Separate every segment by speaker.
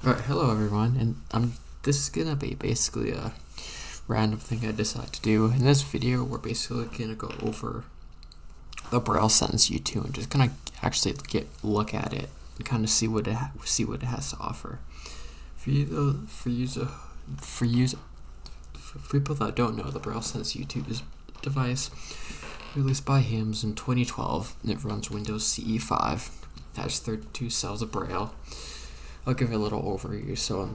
Speaker 1: Alright, hello everyone, and this is gonna be basically a random thing I decide to do. In this video, we're basically gonna go over the Braille sentence U2 and just gonna actually look at it and kind of see what it has to offer. For people that don't know, the Braille sentence U2 is a device released by HIMSS in 2012. And it runs Windows CE5, has 32 cells of Braille. I'll give it a little overview. So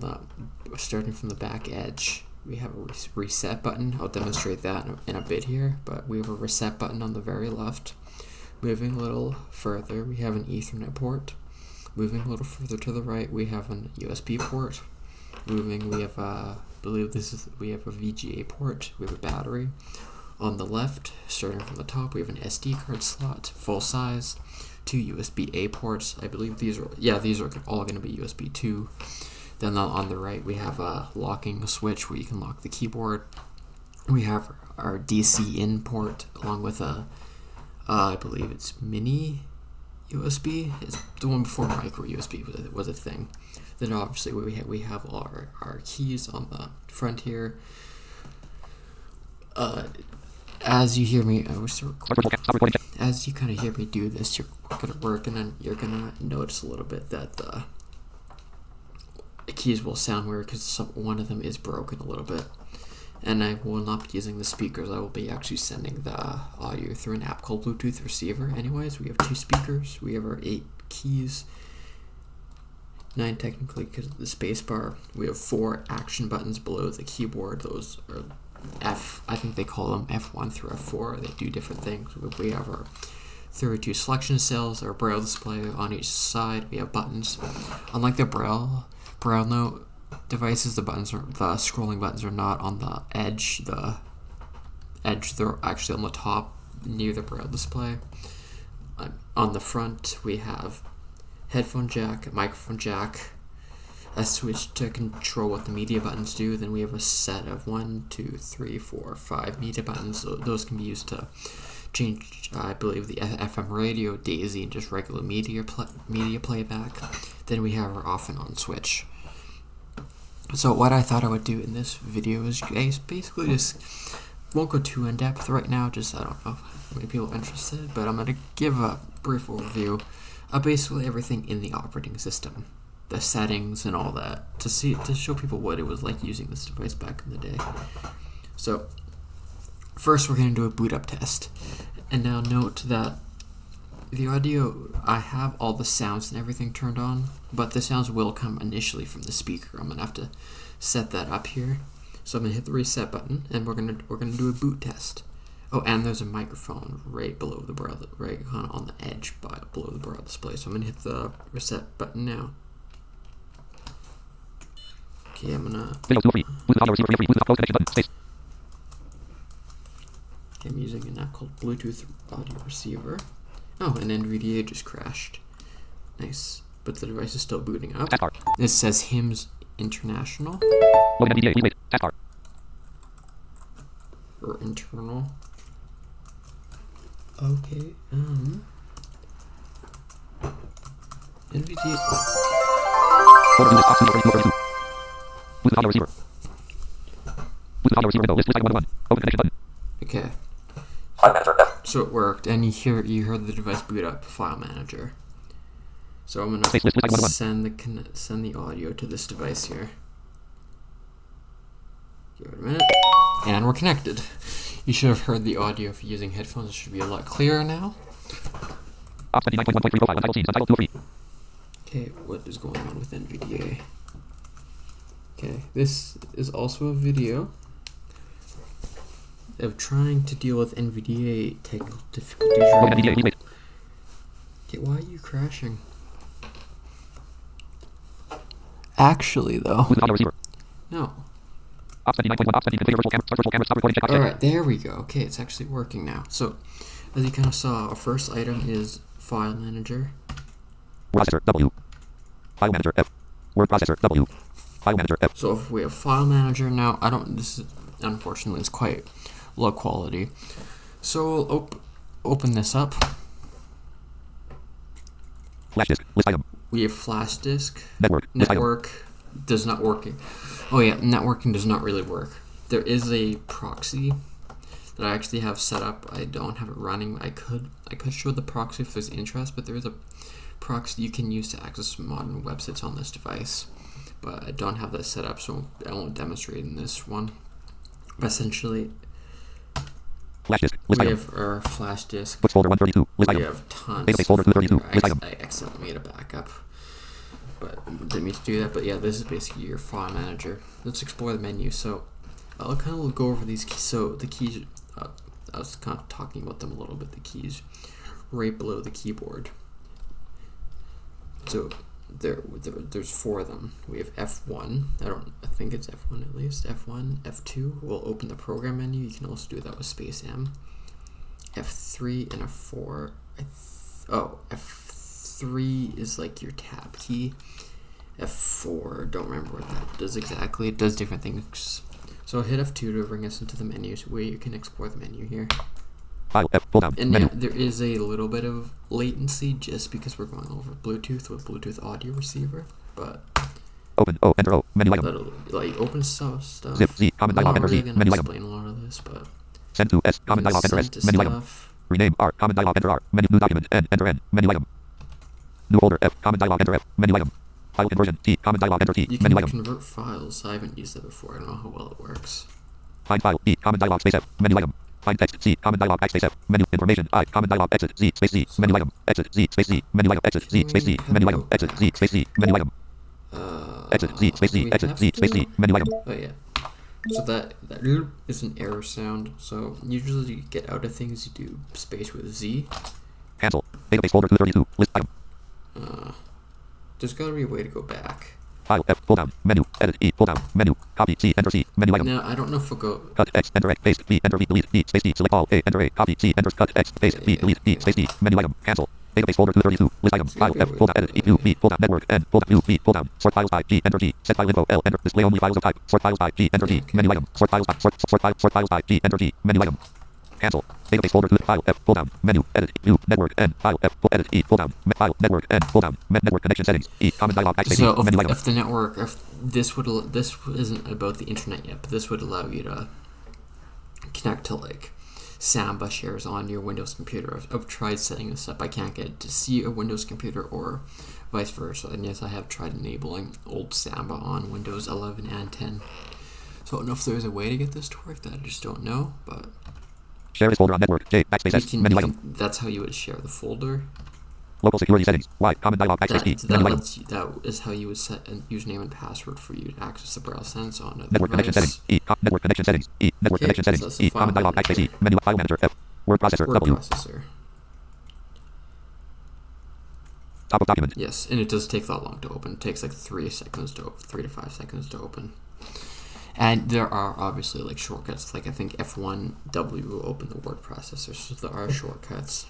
Speaker 1: starting from the back edge, we have a reset button. I'll demonstrate that in a bit here, but we have a reset button on the very left. Moving a little further, we have an Ethernet port. Moving a little further to the right, we have an USB port. Moving, we have we have a VGA port. We have a battery. On the left, starting from the top, we have an SD card slot, full size. 2 USB-A ports. I believe these are all going to be USB 2. Then on the right, we have a locking switch where you can lock the keyboard. We have our DC in port along with I believe it's mini USB. It's the one before micro USB was a thing. Then obviously we have all our keys on the front here. As you hear me, as you kind of hear me do this, you're gonna work, and then you're gonna notice a little bit that the keys will sound weird because one of them is broken a little bit. And I will not be using the speakers. I will be actually sending the audio through an app called Bluetooth Receiver. Anyways, we have 2 speakers. We have our 8 keys. 9 technically because of the space bar. We have 4 action buttons below the keyboard. Those are I think they call them F1 through F4. They do different things. We have our 32 selection cells, our Braille display on each side. We have buttons. Unlike the Braille Note devices, the scrolling buttons are not on the edge. They're actually on the top near the Braille display. On the front, we have headphone jack, microphone jack, a switch to control what the media buttons do. Then we have a set of 1, 2, 3, 4, 5 media buttons. So those can be used to change, I believe, the FM radio, DAISY, and just regular media playback. Then we have our off and on switch. So what I thought I would do in this video is basically just won't go too in depth right now. Just I don't know how many people are interested, but I'm gonna give a brief overview of basically everything in the operating system, the settings and all that, to show people what it was like using this device back in the day. So first we're going to do a boot up test. And now note that the audio, I have all the sounds and everything turned on, but the sounds will come initially from the speaker. I'm going to have to set that up here. So I'm going to hit the reset button, and we're going to do a boot test. Oh, and there's a microphone right below the Braille, right kind of on the edge below the Braille display. So I'm going to hit the reset button now. Okay, I'm using an app called Bluetooth Audio Receiver. Oh, and NVDA just crashed. Nice. But the device is still booting up. This says HIMSS International. Or internal. Okay, NVDA. Okay.
Speaker 2: File manager F.
Speaker 1: So it worked, and you heard the device boot up. File manager. So I'm gonna send the audio to this device here. Give it a minute, and we're connected. You should have heard the audio if you're using headphones. It should be a lot clearer now. Okay, what is going on with NVDA? Okay, this is also a video of trying to deal with NVDA technical difficulties right now. Okay, why are you crashing? Actually, though. No. Alright, there we go. Okay, it's actually working now. So, as you kind of saw, our first item is File Manager.
Speaker 2: Processor W. File Manager F. Word Processor W. File Manager F.
Speaker 1: So if we have File Manager now, this is, unfortunately, it's quite low quality. So we'll open this up.
Speaker 2: Flash disk. List item.
Speaker 1: We have flash disk,
Speaker 2: Network.
Speaker 1: network, does not work. Oh yeah, networking does not really work. There is a proxy that I actually have set up. I don't have it running. I could show the proxy if there's interest, but there is a proxy you can use to access modern websites on this device. But I don't have that set up, so I won't demonstrate in this one. But essentially,
Speaker 2: Flash disk.
Speaker 1: we
Speaker 2: List item.
Speaker 1: have our flash disk.
Speaker 2: Books folder 132. List
Speaker 1: We
Speaker 2: item.
Speaker 1: have tons.
Speaker 2: Database folder 232. List item.
Speaker 1: I accidentally made a backup, but didn't mean to do that. But yeah, this is basically your file manager. Let's explore the menu. So I'll kind of go over these keys. So the keys, I was kind of talking about them a little bit. The keys right below the keyboard. So there's 4 of them. We have F1. I think it's F1 at least. F1, F2 will open the program menu. You can also do that with space M. F3 and F4. F3 is like your tab key. F4, don't remember what that does exactly. It does different things. So hit F2 to bring us into the menu where you can explore the menu here.
Speaker 2: File F. Pull down.
Speaker 1: And
Speaker 2: Menu.
Speaker 1: yeah, there is a little bit of latency just because we're going over Bluetooth with Bluetooth audio receiver, but
Speaker 2: Open. O. Enter O. Menu item.
Speaker 1: that'll like open stuff.
Speaker 2: Zip. Z. Common
Speaker 1: I'm
Speaker 2: dialog.
Speaker 1: not
Speaker 2: Enter
Speaker 1: really
Speaker 2: Z.
Speaker 1: gonna
Speaker 2: Menu item.
Speaker 1: explain a lot of this, but
Speaker 2: Send to S. Common dialog. Enter S.
Speaker 1: send to
Speaker 2: Menu item.
Speaker 1: stuff.
Speaker 2: Rename R. Common dialog. Enter R. Menu. New document. N. Enter N. Menu item. New folder F. Common dialog. Enter F. Menu item. File conversion T. Common dialog. Enter T.
Speaker 1: You can
Speaker 2: Menu item.
Speaker 1: convert files. I haven't used that before. I don't know how well it works.
Speaker 2: Find file E. Common dialog space F. Menu item. Find text C. Common dialog backspace F. Menu information I. Common dialog exit Z space Z. Menu item. Exit Z space Z. Menu item. Exit Z space Z. Menu item. Exit Z space Z. Menu item. Exit Z space Z. Exit Z space Z. Menu item.
Speaker 1: Oh yeah. So that is an error sound. So usually you get out of things, you do space with Z.
Speaker 2: Cancel. Database folder 232. List item.
Speaker 1: There's got to be a way to go back.
Speaker 2: File F. Pull down. Menu. Edit E. Pull down. Menu. Copy C. Enter C. Menu item.
Speaker 1: Now I don't know if we'll go.
Speaker 2: Cut X. Enter X. Paste V. Enter V. Delete D. Space D. Select all. A. Enter A. Copy C. Enter cut X. Paste V. Delete D. Space D. Menu item. Cancel. Database folder 232. List item. File F. Pull down. Edit E. U. V. Pull down. Network. N. Pull down. U. V. Pull down. Sort files by G. Enter G. Set file info. L. Enter. Display only files of type. Sort files by G. Enter G. Menu item. Sort files by sort files by G. Enter G. Menu item. Cancel. Database folder 2. File F. Pull down. Menu. Edit U. Network N. File F. Pull edit E. Pull down. File network N. Pull down. Network connection settings. E. Common dialog backspace.
Speaker 1: So
Speaker 2: Menu item.
Speaker 1: if the network, if this isn't about the internet yet, but this would allow you to connect to like Samba shares on your Windows computer. I've tried setting this up. I can't get it to see a Windows computer or vice versa. And yes, I have tried enabling old Samba on Windows 11 and 10. So I don't know if there's a way to get this to work. That I just don't know. But
Speaker 2: Share this folder on network J. Backspace S. Menu item.
Speaker 1: that's how you would share the folder.
Speaker 2: Local security settings. Y. Common dialog backspace E. Menu item.
Speaker 1: That is how you would set a username and password for you to access the Braille Sense on a
Speaker 2: Network connection
Speaker 1: device.
Speaker 2: settings. E. Network connection settings. E. Network
Speaker 1: Okay,
Speaker 2: connection
Speaker 1: so
Speaker 2: settings.
Speaker 1: that's the
Speaker 2: E.
Speaker 1: file
Speaker 2: Common dialog backspace E.
Speaker 1: manager.
Speaker 2: Menu file manager F. Word processor
Speaker 1: Word
Speaker 2: W.
Speaker 1: processor.
Speaker 2: Top of document.
Speaker 1: Yes, and it does take that long to open. It takes like 3 to 5 seconds to open. And there are obviously like shortcuts. Like I think F1W will open the word processor. So there are shortcuts.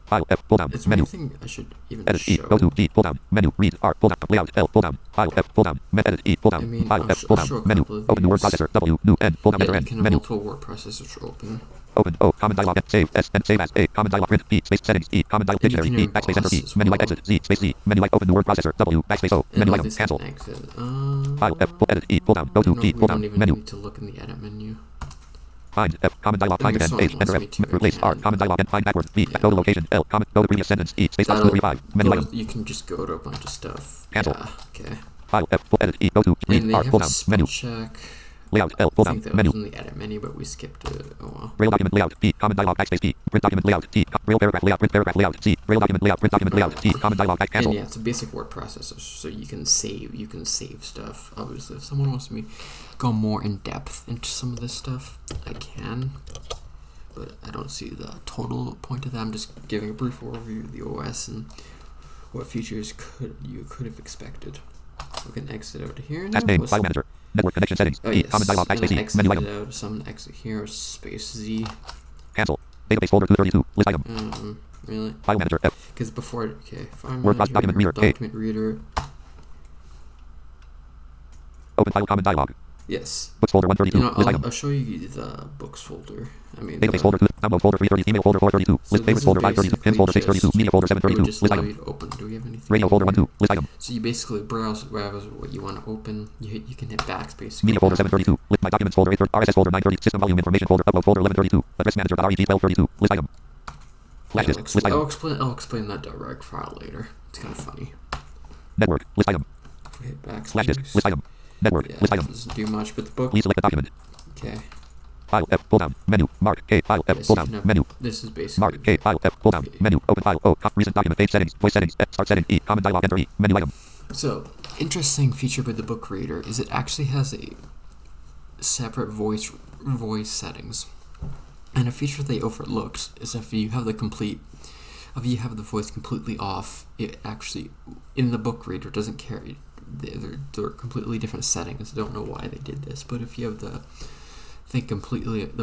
Speaker 2: File F. Pull down.
Speaker 1: Is there
Speaker 2: Menu.
Speaker 1: anything I should even
Speaker 2: Edit E.
Speaker 1: show?
Speaker 2: Go to G. Pull down. Menu. Read R. Pull down. Layout L. Pull down. File F. Pull down. Edit E. Pull down.
Speaker 1: I mean,
Speaker 2: File
Speaker 1: I'll
Speaker 2: F. Pull down.
Speaker 1: show a
Speaker 2: Menu.
Speaker 1: couple of
Speaker 2: Open the word
Speaker 1: these.
Speaker 2: processor W. New N. Pull down.
Speaker 1: Yeah,
Speaker 2: Enter
Speaker 1: you
Speaker 2: N.
Speaker 1: can have
Speaker 2: Menu.
Speaker 1: multiple word processors open.
Speaker 2: Open O. Common dialog save S and save as A. Common dialog print P space settings E. Common dialog
Speaker 1: And you
Speaker 2: dictionary
Speaker 1: can
Speaker 2: E. Backspace enter
Speaker 1: emboss
Speaker 2: P.
Speaker 1: as
Speaker 2: Menu
Speaker 1: well.
Speaker 2: exit Z space Z. Menu open the word processor W. Backspace O.
Speaker 1: And
Speaker 2: Menu
Speaker 1: like
Speaker 2: item.
Speaker 1: this
Speaker 2: Cancel.
Speaker 1: exit.
Speaker 2: File F. Pull edit E. Pull down. Go to
Speaker 1: No,
Speaker 2: G.
Speaker 1: we
Speaker 2: Pull
Speaker 1: don't
Speaker 2: down.
Speaker 1: even
Speaker 2: Menu.
Speaker 1: need to look in the edit menu.
Speaker 2: Find F. Common dialog find
Speaker 1: If
Speaker 2: again.
Speaker 1: someone
Speaker 2: H. Enter
Speaker 1: wants
Speaker 2: F.
Speaker 1: me to, I
Speaker 2: Replace R.
Speaker 1: can.
Speaker 2: Common dialog and find backwards V.
Speaker 1: Yeah.
Speaker 2: Go to location L. Comment. Go to previous sentence E. Space
Speaker 1: That'll
Speaker 2: 235. Menu
Speaker 1: go-
Speaker 2: item.
Speaker 1: You can just go to a bunch of stuff.
Speaker 2: Cancel.
Speaker 1: Yeah, okay.
Speaker 2: File F. Pull edit E. Go to
Speaker 1: And
Speaker 2: read
Speaker 1: they
Speaker 2: R.
Speaker 1: have
Speaker 2: Pull
Speaker 1: a
Speaker 2: down.
Speaker 1: spell
Speaker 2: Menu.
Speaker 1: check.
Speaker 2: Layout L. Pull
Speaker 1: I
Speaker 2: down.
Speaker 1: think that
Speaker 2: Menu.
Speaker 1: was in the edit menu, but we skipped it. Oh well.
Speaker 2: Braille document layout P. Common dialog backspace P. Print document layout T. Braille paragraph layout. Print paragraph layout C. Braille document layout. Print document layout T. Common dialog back cancel.
Speaker 1: And yeah, it's a basic word processor, so you can save stuff. Obviously, if someone wants me to go more in depth into some of this stuff, I can. But I don't see the total point of that. I'm just giving a brief overview of the OS and what features you could have expected. We can exit out of here now.
Speaker 2: Task name. File manager. Network connection settings.
Speaker 1: Oh,
Speaker 2: E.
Speaker 1: yes.
Speaker 2: Common dialog backspace E. Menu item.
Speaker 1: Out. So I'm gonna exit here. Space Z.
Speaker 2: Cancel. Database folder 232. List item.
Speaker 1: Really?
Speaker 2: File manager F.
Speaker 1: Because before, okay, file
Speaker 2: Word
Speaker 1: manager,
Speaker 2: document reader, A.
Speaker 1: document reader.
Speaker 2: Open file common dialog.
Speaker 1: Yes.
Speaker 2: Books folder 132.
Speaker 1: You know,
Speaker 2: List item.
Speaker 1: I'll show you the books folder. I mean,
Speaker 2: Database folder. Download folder 330. Email folder 432.
Speaker 1: so
Speaker 2: List favorites folder 532. Pins folder 632. Media folder
Speaker 1: it would
Speaker 2: 732.
Speaker 1: just
Speaker 2: List
Speaker 1: allow
Speaker 2: item.
Speaker 1: you to open. Do we have anything?
Speaker 2: Radio folder 12. List item.
Speaker 1: So you basically browse what you want to open. You can hit backspace.
Speaker 2: Media folder 732. List my documents folder 830. RSS folder 930. System volume information folder. Upload folder 1132. Address manager .reg 1232. List item. Flash disk. List item.
Speaker 1: I'll explain that direct file later. It's kind of funny.
Speaker 2: Network. List item.
Speaker 1: If we hit backspace.
Speaker 2: Flash disk. List item. Network.
Speaker 1: Yeah,
Speaker 2: List item.
Speaker 1: doesn't do much, but the book.
Speaker 2: Please select the document.
Speaker 1: Okay.
Speaker 2: File F. Pull down. Menu. Mark. K. File F.
Speaker 1: Yes,
Speaker 2: Pull
Speaker 1: you can
Speaker 2: down.
Speaker 1: have-
Speaker 2: Menu.
Speaker 1: This is basically.
Speaker 2: Mark. K. File F. Pull down. Menu. Open file. O. Recent document. Page settings. Voice settings. F. Start setting. E. Common dialog. Enter E. Menu item.
Speaker 1: So, interesting feature with the book reader is it actually has a separate voice settings. And a feature they overlooked is if you have the voice completely off, it actually in the book reader doesn't carry. They're completely different settings. I don't know why they did this, but if you have the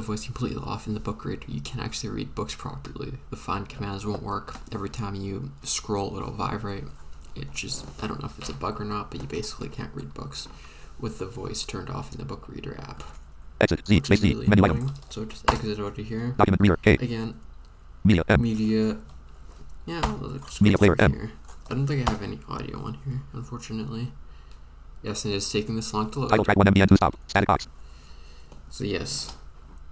Speaker 1: voice completely off in the book reader, you can actually read books properly. The find commands won't work. Every time you scroll, it'll vibrate. It just, I don't know if it's a bug or not, but you basically can't read books with the voice turned off in the book reader app.
Speaker 2: Exit. Z. Space Z.
Speaker 1: Really
Speaker 2: Menu
Speaker 1: annoying.
Speaker 2: item.
Speaker 1: So just exit out of here.
Speaker 2: Document reader. K.
Speaker 1: Again,
Speaker 2: Media. M.
Speaker 1: media. Yeah, let's
Speaker 2: Media
Speaker 1: go
Speaker 2: player,
Speaker 1: through
Speaker 2: M.
Speaker 1: here. I don't think I have any audio on here, unfortunately. Yes, and it's taking this long to load.
Speaker 2: Title track 1 MBN 2 stop. Static box.
Speaker 1: So yes.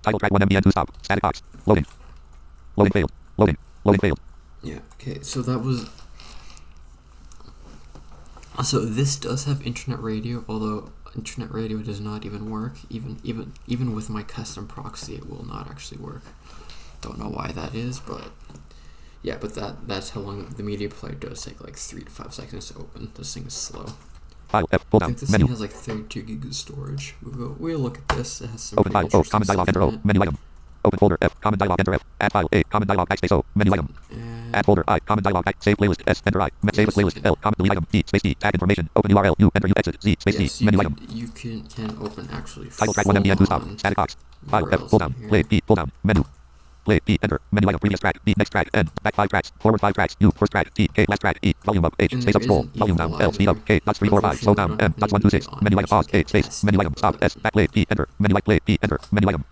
Speaker 2: Title track 1 MBN 2 stop. Static box. Loading. Loading failed. Loading. Loading failed.
Speaker 1: Yeah, okay, so that was... So this does have internet radio, although internet radio does not even work. Even with my custom proxy, it will not actually work. Don't know why that is, but... Yeah, but that's how long the media player does take, like 3 to 5 seconds to open. This thing is slow.
Speaker 2: File F. Pull
Speaker 1: I
Speaker 2: down.
Speaker 1: think this
Speaker 2: Menu.
Speaker 1: thing has like 32 gigs of storage. We'll look at this. It has some
Speaker 2: Open
Speaker 1: pretty
Speaker 2: file O.
Speaker 1: interesting
Speaker 2: Common dialog.
Speaker 1: stuff
Speaker 2: Enter
Speaker 1: in
Speaker 2: O.
Speaker 1: it.
Speaker 2: Menu item. Open folder F. Common dialog. Enter F. Add file A. Common dialog. Backspace O. Menu item.
Speaker 1: And
Speaker 2: Add folder I. Common dialog. Save playlist S. Enter I. Save
Speaker 1: Yes,
Speaker 2: playlist L. Common delete item. D. Space D. Tag information. Open URL. U. Enter U. Exit. Z. Space
Speaker 1: yes,
Speaker 2: D. Menu item.
Speaker 1: you can open actually
Speaker 2: Title track 1 MBN 2 stop.
Speaker 1: full-on
Speaker 2: Static box. File F.
Speaker 1: URLs
Speaker 2: Pull
Speaker 1: in
Speaker 2: down.
Speaker 1: here.
Speaker 2: Play B. Pull down. Menu. Play B. Enter. Menu item. Previous track. B. Next track. N. Back 5 tracks. Forward 5 tracks. U. First track. T. K. Last track. E. Volume up. H.
Speaker 1: And
Speaker 2: Space
Speaker 1: there
Speaker 2: up. Scroll.
Speaker 1: is an
Speaker 2: Volume down. L.
Speaker 1: equalizer.
Speaker 2: Speed up. K. Dots 3 4 5. Slow down. M. Dots 1 2 6. Menu item. Pause. K. Space. Menu item. Stop. S. Back play. P. Enter. Menu item. Play. P. Enter. Menu item.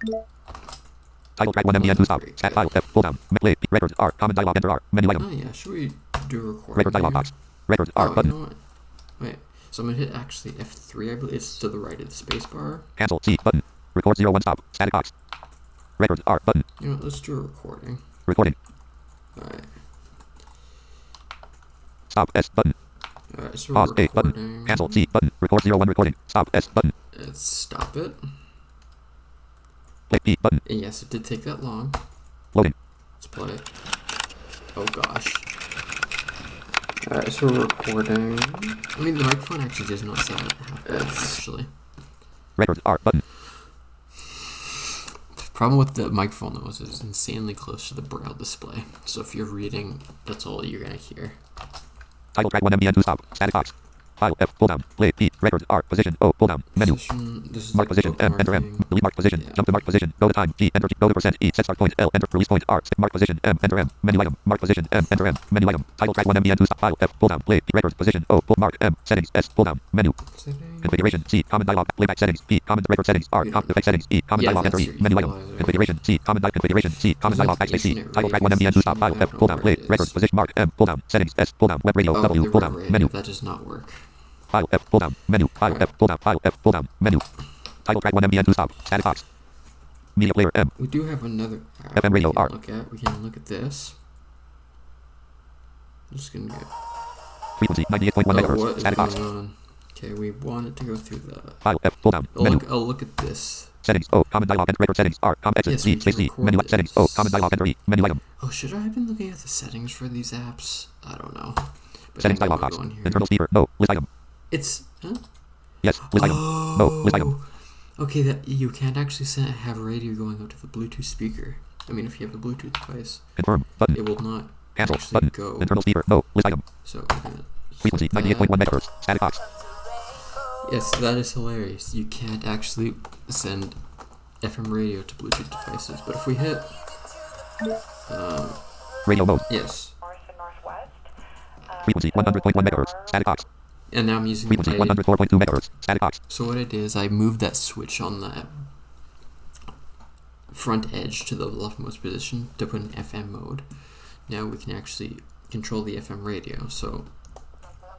Speaker 2: Title track 1 MBN 2 stop. Stat file F. Pull down. Play. P. Record R. Common dialog. Enter R. Menu item.
Speaker 1: Oh yeah, should we do a recording
Speaker 2: Record dialog
Speaker 1: here?
Speaker 2: box. Record R.
Speaker 1: Oh,
Speaker 2: Button.
Speaker 1: you know what? Wait, so I'm gonna hit actually F3, I believe. It's to the right of the space bar.
Speaker 2: Cancel. C. Button. Record 01 stop. Static box. Record R. Button.
Speaker 1: You know what, let's do a recording.
Speaker 2: Recording.
Speaker 1: Alright.
Speaker 2: Stop. S. Button.
Speaker 1: Alright, so
Speaker 2: Pause.
Speaker 1: we're
Speaker 2: A. Button.
Speaker 1: recording.
Speaker 2: Cancel. C. Button. Record 01 recording. Stop. S. Button.
Speaker 1: Let's stop it.
Speaker 2: Play. P. Button.
Speaker 1: And yes, it did take that long.
Speaker 2: Loading.
Speaker 1: Let's play it. Oh gosh. Alright, so we're recording. I mean, the microphone actually does not sound half bad, actually.
Speaker 2: Record R. Button.
Speaker 1: The problem with the microphone, though, is it's insanely close to the braille display. So if you're reading, that's all you're gonna hear.
Speaker 2: Title track 1 MBN 2 stop. Static box. File F. Pull down. Play. P. Record R. Position. O. Pull down. Menu.
Speaker 1: Position, this is
Speaker 2: Mark
Speaker 1: like
Speaker 2: position. M.
Speaker 1: bookmarking.
Speaker 2: Enter M. Delete mark position.
Speaker 1: Yeah.
Speaker 2: Jump to mark position. Go to time. G. Enter G. Go to percent. E. Set start point. L. Enter release point. R. Mark position. M. Enter M. Menu item. Mark position. M. Enter M. Menu item. Title track 1 MBN 2 stop. File F. Pull down. Play. P. Record position. O. Pull mark M. Settings. S. Pull down. Menu.
Speaker 1: Settings.
Speaker 2: Configuration. C. Common dialog. Playback settings. P. Common record settings. R. Common effect settings. E. Common
Speaker 1: Yeah,
Speaker 2: dialog. Enter
Speaker 1: that's
Speaker 2: E.
Speaker 1: your
Speaker 2: Menu item.
Speaker 1: equalizer.
Speaker 2: Configuration. C. Common dialog. Configuration. C. Common
Speaker 1: There's
Speaker 2: dialog.
Speaker 1: like
Speaker 2: Backspace C.
Speaker 1: internet
Speaker 2: Title track
Speaker 1: radio
Speaker 2: 1 MBN 2 stop. File
Speaker 1: position, I
Speaker 2: F.
Speaker 1: don't
Speaker 2: Pull
Speaker 1: know
Speaker 2: down.
Speaker 1: where
Speaker 2: Play.
Speaker 1: it
Speaker 2: Record
Speaker 1: is.
Speaker 2: position. Mark M. Pull down. Settings. S. Pull down. Web radio.
Speaker 1: Oh,
Speaker 2: W.
Speaker 1: the
Speaker 2: Pull
Speaker 1: web
Speaker 2: down.
Speaker 1: radio,
Speaker 2: Menu.
Speaker 1: that does not work.
Speaker 2: File F. Pull down. Menu. File F. Pull down. File F. Pull down. Menu. Title track 1 MBN 2 stop. Static box. Media player M.
Speaker 1: We do have another app
Speaker 2: FM radio
Speaker 1: we can
Speaker 2: R.
Speaker 1: look at. We can look at this. I'm just gonna get...
Speaker 2: Frequency 98.1
Speaker 1: what
Speaker 2: megahertz.
Speaker 1: is
Speaker 2: Static box.
Speaker 1: going on? Okay, we want it to go through the...
Speaker 2: File F. Pull down. Menu.
Speaker 1: I'll look at this.
Speaker 2: Settings. O. Common dialog. Enter record settings. R. Common exit.
Speaker 1: Yes,
Speaker 2: C.
Speaker 1: we can
Speaker 2: Space C.
Speaker 1: record
Speaker 2: Menu. Settings. O.
Speaker 1: this.
Speaker 2: Common dialog. Enter E. Menu item.
Speaker 1: Oh, should I have been looking at the settings for these apps? I don't know. But
Speaker 2: Settings
Speaker 1: anyway,
Speaker 2: dialog
Speaker 1: we'll
Speaker 2: box.
Speaker 1: go in here.
Speaker 2: Internal speaker. No. List item.
Speaker 1: It's... Huh?
Speaker 2: Yes. List item. No. List item.
Speaker 1: Okay, that you can't actually have radio going out to the Bluetooth speaker. I mean, if you have a Bluetooth device,
Speaker 2: Confirm. Button.
Speaker 1: it will not
Speaker 2: Cancel.
Speaker 1: actually
Speaker 2: Button.
Speaker 1: go.
Speaker 2: Internal speaker. No. List item.
Speaker 1: So we're gonna
Speaker 2: Frequency
Speaker 1: skip
Speaker 2: 98.1
Speaker 1: that.
Speaker 2: megahertz. Static box.
Speaker 1: Yes, that is hilarious. You can't actually send FM radio to Bluetooth devices, but if we hit,
Speaker 2: Radio mode.
Speaker 1: yes,
Speaker 3: North and northwest.
Speaker 2: Frequency 100.1 megahertz. Static box.
Speaker 1: And now I'm using
Speaker 2: Frequency 104.2 megahertz. Static box.
Speaker 1: So what I did is I moved that switch on the front edge to the leftmost position to put in FM mode. Now we can actually control the FM radio. So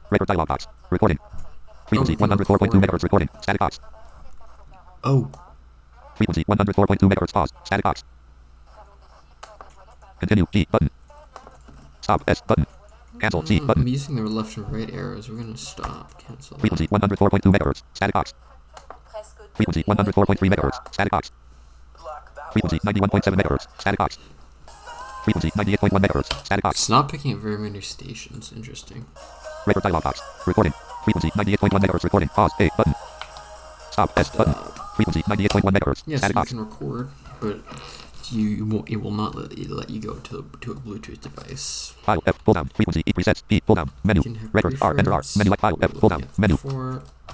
Speaker 2: Record dialog box. Recording. Frequency 104.2 megahertz. Recording. Static box.
Speaker 1: Oh.
Speaker 2: Frequency 104.2 megahertz. Pause. Static box. Continue. G button. Stop. S button. Cancel. C button.
Speaker 1: I'm using the left and right arrows. We're gonna stop. Cancel.
Speaker 2: Frequency 104.2 megahertz. Static box. Frequency 104.3 megahertz. Static box. Frequency 91.7 megahertz. Static box. Frequency 98.1 megahertz. Static box.
Speaker 1: It's not picking up very many stations. Interesting.
Speaker 2: Record dialog box. Recording. Frequency 98.1 megahertz. Recording. Pause. A button. Stop. S button. Frequency 98.1 megahertz.
Speaker 1: Yes,
Speaker 2: Static
Speaker 1: you
Speaker 2: box.
Speaker 1: can record, but you won't. It will not let you go to a Bluetooth device.
Speaker 2: File F. Pull down. Frequency E. Presets. E. Pull down. Menu. Record R. Enter R. Menu like file F. Pull down. Menu.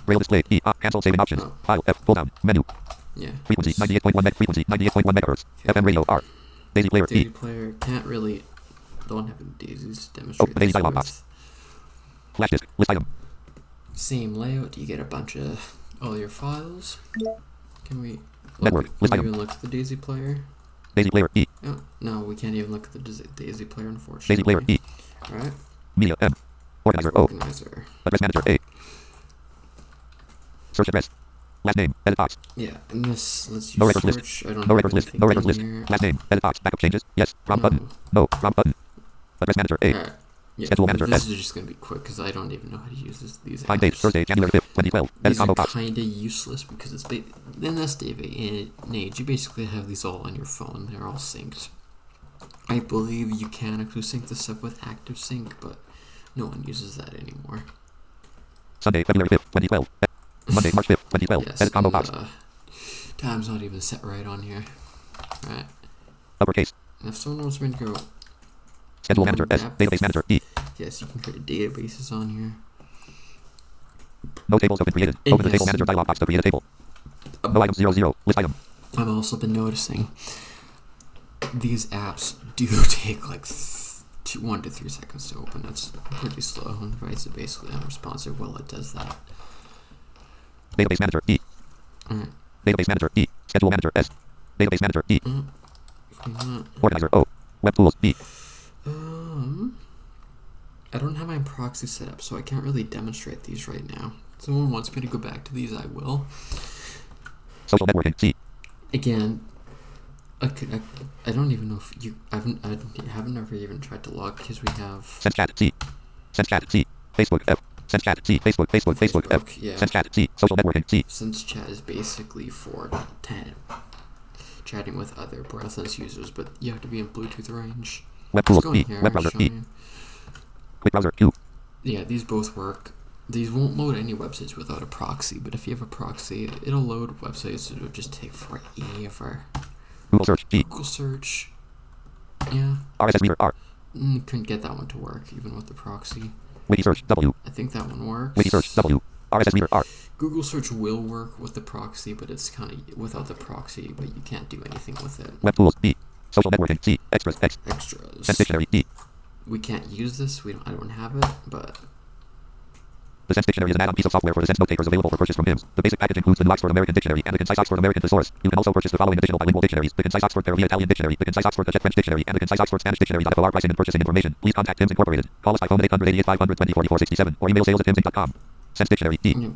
Speaker 2: Braille display. E. Cancel saving options. File F. Pull down. Menu.
Speaker 1: Yeah.
Speaker 2: Frequency 98.1 meg. Frequency 98.1 megahertz. FM radio R. Daisy player
Speaker 1: Daisy
Speaker 2: E.
Speaker 1: player can't really. Don't have daisies to demonstrate.
Speaker 2: Daisy
Speaker 1: this
Speaker 2: dialog
Speaker 1: with.
Speaker 2: box. Flash disk. List item.
Speaker 1: Same layout. You get a bunch of all your files. Can we?
Speaker 2: Network. List
Speaker 1: Can we
Speaker 2: item.
Speaker 1: even look at the Daisy player?
Speaker 2: Daisy player E.
Speaker 1: Oh, no, we can't even look at the Daisy player, unfortunately.
Speaker 2: Daisy player E.
Speaker 1: Alright.
Speaker 2: Media M. Organizer O.
Speaker 1: Organizer.
Speaker 2: Address manager A. Search address. Last name. Edit box.
Speaker 1: Yeah, and this, let's use
Speaker 2: No records
Speaker 1: search.
Speaker 2: list.
Speaker 1: I don't
Speaker 2: No
Speaker 1: have
Speaker 2: records list.
Speaker 1: anything
Speaker 2: No records
Speaker 1: in
Speaker 2: list.
Speaker 1: here.
Speaker 2: Last name. Edit box. Backup changes. Yes. Wrong button. No. Wrong button. Address manager A.
Speaker 1: Alright. Yeah,
Speaker 2: Schedule manager
Speaker 1: this
Speaker 2: S.
Speaker 1: is just going to be quick because I don't even know how to use these
Speaker 2: Time date.
Speaker 1: apps.
Speaker 2: Thursday, January 5th, 2012. Edit
Speaker 1: These
Speaker 2: combo
Speaker 1: are
Speaker 2: box.
Speaker 1: kind of useless because it's in this day and age, you basically have these all on your phone. They're all synced. I believe you can actually sync this up with Active Sync, but no one uses that anymore.
Speaker 2: Sunday, February 5th, 2012. Monday, March 5th, 2012.
Speaker 1: Yes,
Speaker 2: Edit combo
Speaker 1: and,
Speaker 2: box.
Speaker 1: time's not even set right on here. Right.
Speaker 2: Uppercase.
Speaker 1: And if someone wants me to go,
Speaker 2: Schedule manager S. Database manager E.
Speaker 1: yes, you can create databases on here.
Speaker 2: No tables have been created.
Speaker 1: And
Speaker 2: Open the
Speaker 1: yes,
Speaker 2: table manager dialog box to create a table. No item 00. List item.
Speaker 1: I've also been noticing these apps do take like 1 to 3 seconds to open. That's pretty slow. And device is basically unresponsive while it does that.
Speaker 2: Database manager E.
Speaker 1: Alright.
Speaker 2: Database manager E. Schedule manager S. Database manager E.
Speaker 1: Mm.
Speaker 2: Organizer O. Web tools B.
Speaker 1: I don't have my proxy set up, so I can't really demonstrate these right now. If someone wants me to go back to these, I will.
Speaker 2: Social networking C.
Speaker 1: Again, I don't even know if you. I haven't ever even tried to log because we have.
Speaker 2: Sense chat C. Sense chat C. Facebook F. Sense chat C. Facebook F.
Speaker 1: Yeah.
Speaker 2: Sense chat C. Social networking C.
Speaker 1: Sense chat is basically for chatting with other braille users, but you have to be in Bluetooth range.
Speaker 2: Web
Speaker 1: Let's
Speaker 2: tools
Speaker 1: go
Speaker 2: B.
Speaker 1: in here
Speaker 2: Web
Speaker 1: and
Speaker 2: browser
Speaker 1: show
Speaker 2: E.
Speaker 1: you.
Speaker 2: Quick browser Q.
Speaker 1: Yeah, these both work. These won't load any websites without a proxy, but if you have a proxy, it'll load websites. It'll just take forever.
Speaker 2: Google search G.
Speaker 1: Google search. Yeah.
Speaker 2: RSS reader R.
Speaker 1: Couldn't get that one to work, even with the proxy.
Speaker 2: Wiki search W.
Speaker 1: I think that one works.
Speaker 2: Wiki search W. RSS reader R.
Speaker 1: Google search will work with the proxy, but it's kind of without the proxy, but you can't do anything with it.
Speaker 2: Web tools B. Social networking C. Extras X.
Speaker 1: Extras.
Speaker 2: Sense dictionary D.
Speaker 1: We can't use this. I don't have it, but
Speaker 2: The Sense Dictionary is an add-on piece of software for the Sense note takers available for purchase from HIMSS. The basic package includes the New Oxford American Dictionary and the Concise Oxford American Thesaurus. You can also purchase the following additional bilingual dictionaries: the Concise Oxford Fairly Italian Dictionary, the Concise Oxford Czech French Dictionary, and the Concise Oxford Spanish Dictionary. For pricing and purchasing information, please contact HIMSS Incorporated. Call us by phone at 888-520-4467 or email sales@himssinc.com. Sense Dictionary D.
Speaker 1: no,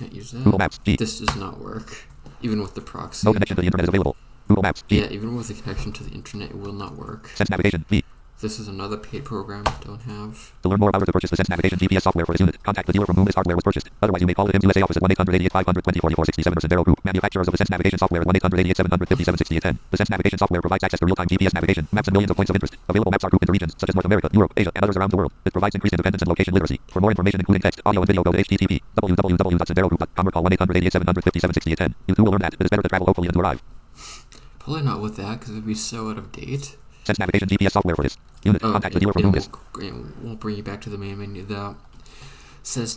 Speaker 1: can't use that.
Speaker 2: Google Maps G.
Speaker 1: This does not work, even with the proxy.
Speaker 2: No connection to the internet is available. Google Maps G.
Speaker 1: Yeah, even with the connection to the internet, it will not work.
Speaker 2: Sense Navigation V.
Speaker 1: This is another paid program I don't have.
Speaker 2: To learn more about or to purchase the Sense Navigation GPS software for this unit, contact the dealer from whom this hardware was purchased. Otherwise, you may call the HIMSS USA office at 1-888-520-4467 or Sendero Group, manufacturers of the Sense Navigation software at 1-888-757-6010. The Sense Navigation software provides access to real-time GPS navigation, maps and millions of points of interest. Available maps are grouped into regions such as North America, Europe, Asia, and others around the world. It provides increased independence and location literacy. For more information including text, audio, and video, go to http://www.senderogroup.com or call 1-888-757-6010. You too will learn that it is better to travel locally than to arrive.
Speaker 1: Probably not with that, because it would be so out of date.
Speaker 2: Sense Navigation GPS software for this unit. Contact the dealer from whom this.
Speaker 1: It won't bring you back to the main menu. The Sense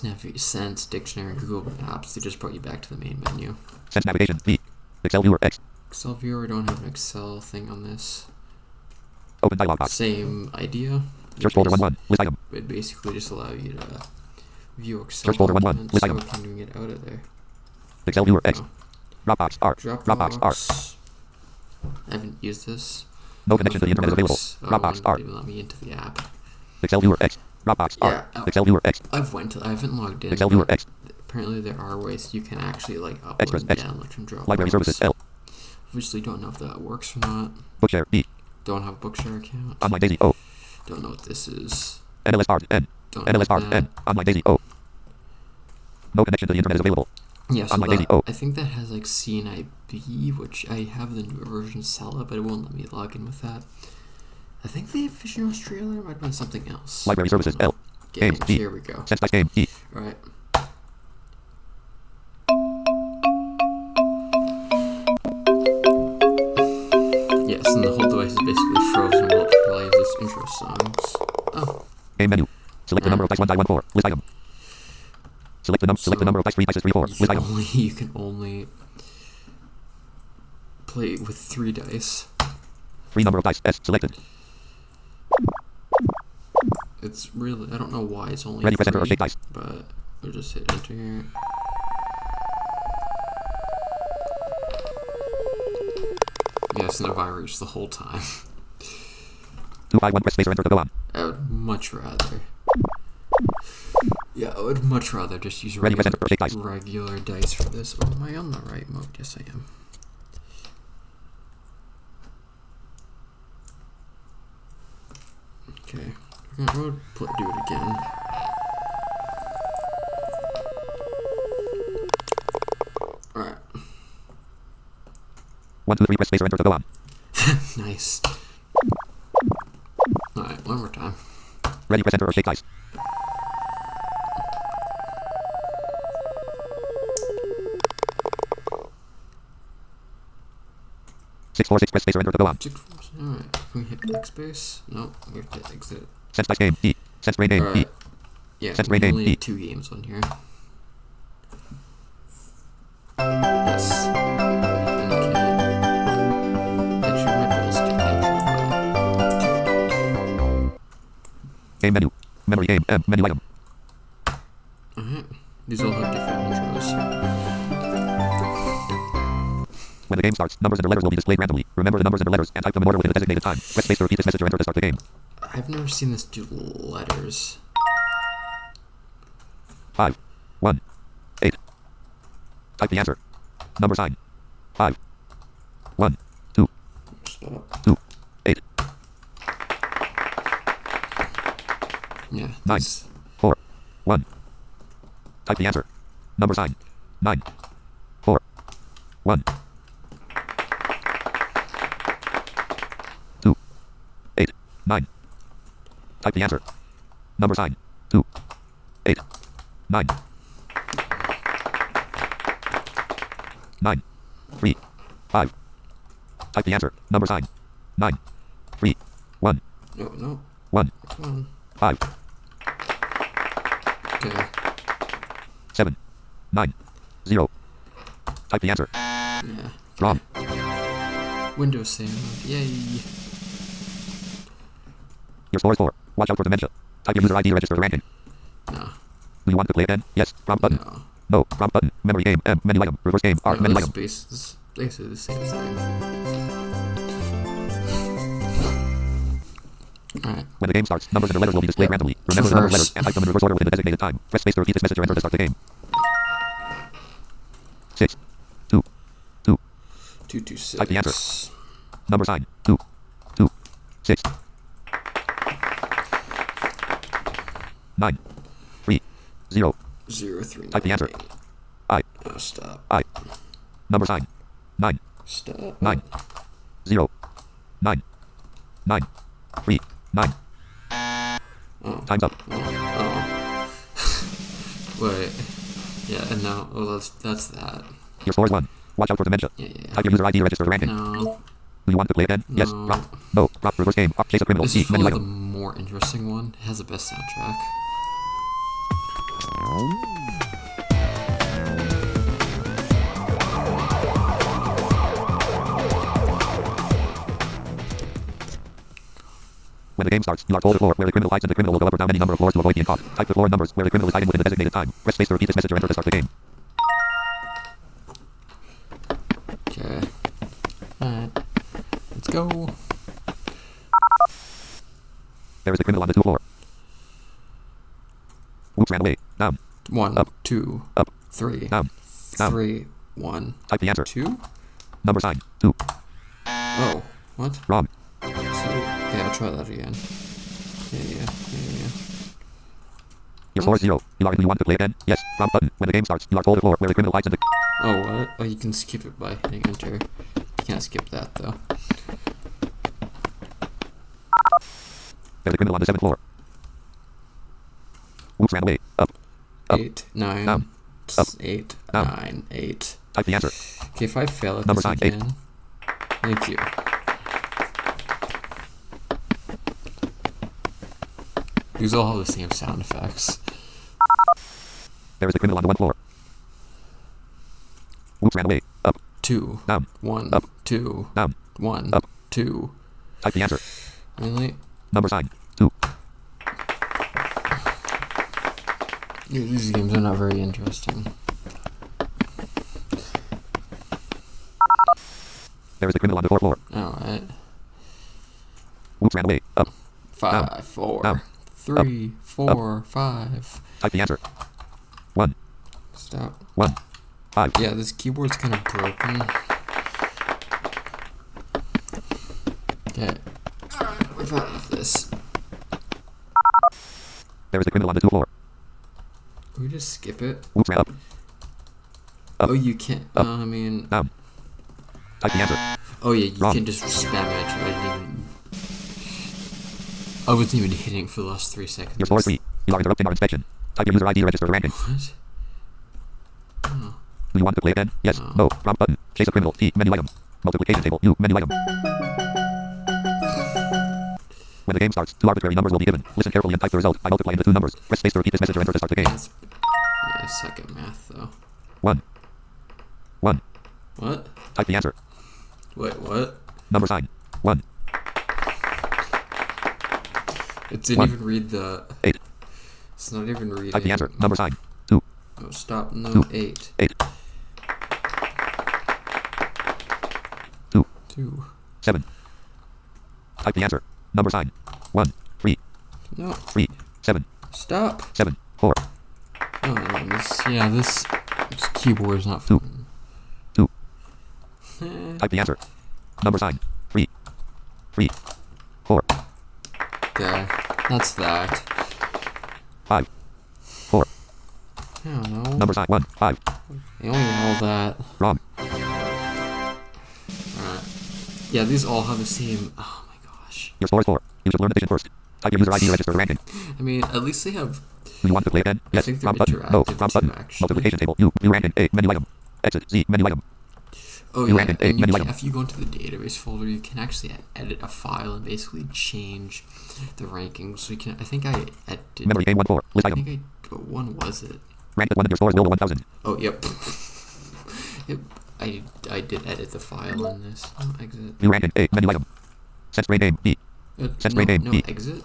Speaker 1: Dictionary and Google Maps, they just brought you back to the main menu.
Speaker 2: Sense Navigation V. Excel Viewer X.
Speaker 1: Excel Viewer, I don't have an Excel thing on this.
Speaker 2: Open dialog box.
Speaker 1: Same idea.
Speaker 2: Search folder 11. List item.
Speaker 1: It basically just allows you to View Excel
Speaker 2: Search folder 1 1.
Speaker 1: documents.
Speaker 2: List
Speaker 1: How
Speaker 2: item.
Speaker 1: can you get out of there?
Speaker 2: Excel viewer X.
Speaker 1: Oh.
Speaker 2: Dropbox R. Dropbox R.
Speaker 1: I haven't used this.
Speaker 2: No connection to the internet is available.
Speaker 1: Oh,
Speaker 2: Dropbox R.
Speaker 1: Even let me into the app.
Speaker 2: Excel viewer X. Dropbox R.
Speaker 1: Yeah,
Speaker 2: Excel viewer X.
Speaker 1: I haven't logged in.
Speaker 2: Excel viewer X.
Speaker 1: Apparently there are ways you can actually like upload
Speaker 2: Extras
Speaker 1: and
Speaker 2: X.
Speaker 1: download from Dropbox.
Speaker 2: Library services L.
Speaker 1: Obviously don't know if that works or not.
Speaker 2: Bookshare B.
Speaker 1: Don't have a Bookshare account.
Speaker 2: Online Daisy O.
Speaker 1: Don't know what this is.
Speaker 2: NLS R N.
Speaker 1: Don't
Speaker 2: NLS
Speaker 1: know
Speaker 2: R
Speaker 1: that.
Speaker 2: N. Online Daisy O. No connection to the internet is available.
Speaker 1: Yeah, so
Speaker 2: Online Daisy O.
Speaker 1: I think that has like CNIB, which I have the newer version Sella, but it won't let me log in with that. I think they have Vision Australia. It might have been something else.
Speaker 2: Library services L.
Speaker 1: Games.
Speaker 2: B.
Speaker 1: Here we go.
Speaker 2: Sense Dice Game E.
Speaker 1: Alright. Yes, and the whole device is basically frozen while it plays this intro songs. Oh.
Speaker 2: Game menu. Select the number of dice 1 die 1 4. List item. Select the number of dice 3 dice 3 4. List item.
Speaker 1: You can only play with 3 dice.
Speaker 2: 3 number of dice S selected.
Speaker 1: It's really, I don't know why it's only
Speaker 2: Ready,
Speaker 1: 3,
Speaker 2: press enter or shake dice.
Speaker 1: but we'll just hit enter here. Yes, and if I reach the whole time.
Speaker 2: 2 5 1 press space or enter to go on.
Speaker 1: I would much rather. Yeah, I would much rather just use
Speaker 2: Ready, press enter or shake dice.
Speaker 1: regular dice for this. Or am I on the right mode? Yes, I am. Okay, we're gonna do it again. Alright.
Speaker 2: 1 2 3 press space or enter to go on.
Speaker 1: Nice. Alright, one more time.
Speaker 2: Ready, press enter or shake dice. 6 4 6 press space or enter to go on.
Speaker 1: 6 4. Alright, can we hit backspace? No, we have to exit.
Speaker 2: Sense Dice Game E. Sense Brain Name E.
Speaker 1: Alright. Yeah,
Speaker 2: Sense
Speaker 1: we
Speaker 2: Brain Name
Speaker 1: only
Speaker 2: E.
Speaker 1: have 2 games on here. Yes. Okay. Actually, my goal is to enter.
Speaker 2: Game menu. Memory game M. Menu item.
Speaker 1: Alright. These all have different intros.
Speaker 2: When the game starts, numbers and letters will be displayed randomly. Remember the numbers and letters and type them in order within a designated time. Press space to repeat this message or enter to start the game.
Speaker 1: I've never seen this do letters.
Speaker 2: 5 1 8. Type the answer. Number sign. 5 1 2
Speaker 1: Stop.
Speaker 2: 2 8
Speaker 1: Yeah.
Speaker 2: 9 4 1. Type the answer. Number sign. 9 4 1 2 8 9. Type the answer. Number sign. 2 8 9 9 3 5. Type the answer. Number sign. 9 3 1
Speaker 1: No, no.
Speaker 2: 1
Speaker 1: Come on.
Speaker 2: 5
Speaker 1: Okay.
Speaker 2: 7 9 0. Type the answer.
Speaker 1: Yeah.
Speaker 2: Wrong.
Speaker 1: Windows save. Yay.
Speaker 2: Your score is 4. Watch out for dementia. Type your user ID to register the ranking.
Speaker 1: No.
Speaker 2: Do you want to play again? Yes. Prompt button.
Speaker 1: No.
Speaker 2: No. Prompt button. Memory game M. Menu item. Reverse game R.
Speaker 1: No,
Speaker 2: Menu
Speaker 1: this
Speaker 2: item.
Speaker 1: is basically the same thing. Alright.
Speaker 2: When the game starts, numbers and letters will be displayed randomly. Remember the number of letters and type them in reverse order within a designated time. Press space to repeat this message or enter to start the game. 6 2 2.
Speaker 1: 226.
Speaker 2: Type the answer. Number sign. 2 2 6 9 3 0.
Speaker 1: 03.
Speaker 2: Type the answer. I.
Speaker 1: Oh, stop.
Speaker 2: I. Number sign. 9
Speaker 1: Stop.
Speaker 2: 9 0 9 9 3 9.
Speaker 1: Oh.
Speaker 2: Time's up.
Speaker 1: Oh. Wait. Yeah, and now, oh, that's that.
Speaker 2: Your score is 1. Watch out for dementia.
Speaker 1: Yeah, yeah.
Speaker 2: Type your user ID to register the ranking.
Speaker 1: No.
Speaker 2: Do you want to play again? Yes.
Speaker 1: No.
Speaker 2: Prompt. No. Prompt. Reverse game. Chase a criminal.
Speaker 1: This
Speaker 2: E.
Speaker 1: is
Speaker 2: Menu
Speaker 1: probably the
Speaker 2: item.
Speaker 1: more interesting one. It has the best soundtrack.
Speaker 2: When the game starts, you are told the floor where the criminal hides and the criminal will go up or down any number of floors to avoid being caught. Type the floor numbers where the criminal is hiding within the designated time. Press space to repeat this message or enter to start the game.
Speaker 1: Okay. Alright. Let's go.
Speaker 2: There is a criminal on the 2th floor. Whoops, ran away. Down.
Speaker 1: 1,
Speaker 2: up,
Speaker 1: 2,
Speaker 2: up,
Speaker 1: 3,
Speaker 2: down,
Speaker 1: 3, 1.
Speaker 2: Type the answer.
Speaker 1: 2?
Speaker 2: Number sign. 2.
Speaker 1: Oh, what?
Speaker 2: Wrong.
Speaker 1: So, okay, I'll try that again. Yeah.
Speaker 2: Your score is 0. You want to play again? Yes. Wrong button. When the game starts, you are told the floor where the criminal hides and the...
Speaker 1: Oh, what? Oh, you can skip it by hitting enter. You can't skip that, though.
Speaker 2: There's a criminal on the 7th floor. Whoops, ran away. Up.
Speaker 1: 8, 9,
Speaker 2: down, up,
Speaker 1: 8,
Speaker 2: down.
Speaker 1: 9, 8.
Speaker 2: Type the answer.
Speaker 1: Okay, if I fail at
Speaker 2: Number
Speaker 1: this
Speaker 2: sign,
Speaker 1: again... Thank you. These all have the same sound effects.
Speaker 2: There is a criminal on the 1st floor. Whoops, ran away. Up.
Speaker 1: 2,
Speaker 2: Down.
Speaker 1: 1,
Speaker 2: up,
Speaker 1: 2,
Speaker 2: down,
Speaker 1: 1,
Speaker 2: up.
Speaker 1: 2.
Speaker 2: Type the answer.
Speaker 1: Really?
Speaker 2: Number sign. 2.
Speaker 1: Yeah, these games are not very interesting.
Speaker 2: There is a criminal on the 4th floor.
Speaker 1: Alright.
Speaker 2: Whoops, ran away. Up.
Speaker 1: 5,
Speaker 2: down,
Speaker 1: 4,
Speaker 2: down,
Speaker 1: 3, 4, 5.
Speaker 2: Type the answer. 1.
Speaker 1: Stop.
Speaker 2: 1. 5.
Speaker 1: Yeah, this keyboard's kind of broken. Okay. Alright, we're fine with this.
Speaker 2: There is a criminal on the 2th floor.
Speaker 1: Can we just skip it?
Speaker 2: Whoops, ran up. Up.
Speaker 1: Oh, you can't.
Speaker 2: Up.
Speaker 1: I mean.
Speaker 2: Down. Type the answer.
Speaker 1: Oh, yeah, you
Speaker 2: Wrong.
Speaker 1: can just spam it. I wasn't even hitting for the last 3 seconds.
Speaker 2: Your score is 3. You are interrupting our inspection. Type your user ID to register the ranking.
Speaker 1: What? Oh.
Speaker 2: Do you want to play again? Yes. No. Wrong button. Chase a criminal. T. Menu item. Multiplication table. U. Menu item. When the game starts, 2 arbitrary numbers will be given. Listen carefully and type the result by multiplying the 2 numbers. Press space to repeat this message or enter to start the game.
Speaker 1: Yeah, I suck at math, though.
Speaker 2: 1. 1.
Speaker 1: What?
Speaker 2: Type the answer.
Speaker 1: Wait, what?
Speaker 2: Number sign. 1.
Speaker 1: It didn't
Speaker 2: 1.
Speaker 1: even read the...
Speaker 2: 8.
Speaker 1: It's not even reading...
Speaker 2: Type the answer. Number sign. 2.
Speaker 1: Oh, stop. No,
Speaker 2: 2.
Speaker 1: 8.
Speaker 2: 8. 2.
Speaker 1: 2.
Speaker 2: 7. Type the answer. Number sign. 1. 3.
Speaker 1: No.
Speaker 2: 3. 7.
Speaker 1: Stop.
Speaker 2: 7. 4.
Speaker 1: Oh, no, this keyboard is not...
Speaker 2: 2. 2. Type the answer. Number sign. 3. 3. 4.
Speaker 1: Okay, that's that.
Speaker 2: 5. 4.
Speaker 1: I don't know.
Speaker 2: Number sign. 1. 5.
Speaker 1: You only know that.
Speaker 2: Wrong.
Speaker 1: Alright. Yeah, these all have the same... Oh my gosh.
Speaker 2: Your score is 4. You should learn addition first. Type your user ID to register the ranking.
Speaker 1: I mean, at least they have...
Speaker 2: Do you want to play again? Yes.
Speaker 1: think they're
Speaker 2: Wrong button. No.
Speaker 1: interactive
Speaker 2: Wrong
Speaker 1: too,
Speaker 2: button.
Speaker 1: actually.
Speaker 2: Multiplication table. U. View ranking. A. Menu item. Exit. Z. Menu item.
Speaker 1: Oh,
Speaker 2: You
Speaker 1: yeah,
Speaker 2: rank it,
Speaker 1: and you
Speaker 2: menu
Speaker 1: can,
Speaker 2: item.
Speaker 1: if you go into the database folder, you can actually edit a file and basically change the rankings. So you can... I think I did...
Speaker 2: Memory game 1 4. List
Speaker 1: I
Speaker 2: item.
Speaker 1: think what one was it?
Speaker 2: Rank at 1 and your score is will 1000.
Speaker 1: Oh, yep. Yep. I did edit the file in this. No, exit.
Speaker 2: View ranking. A. Menu item. Sense brain name. B. Sense brain name.
Speaker 1: No,
Speaker 2: B.
Speaker 1: exit.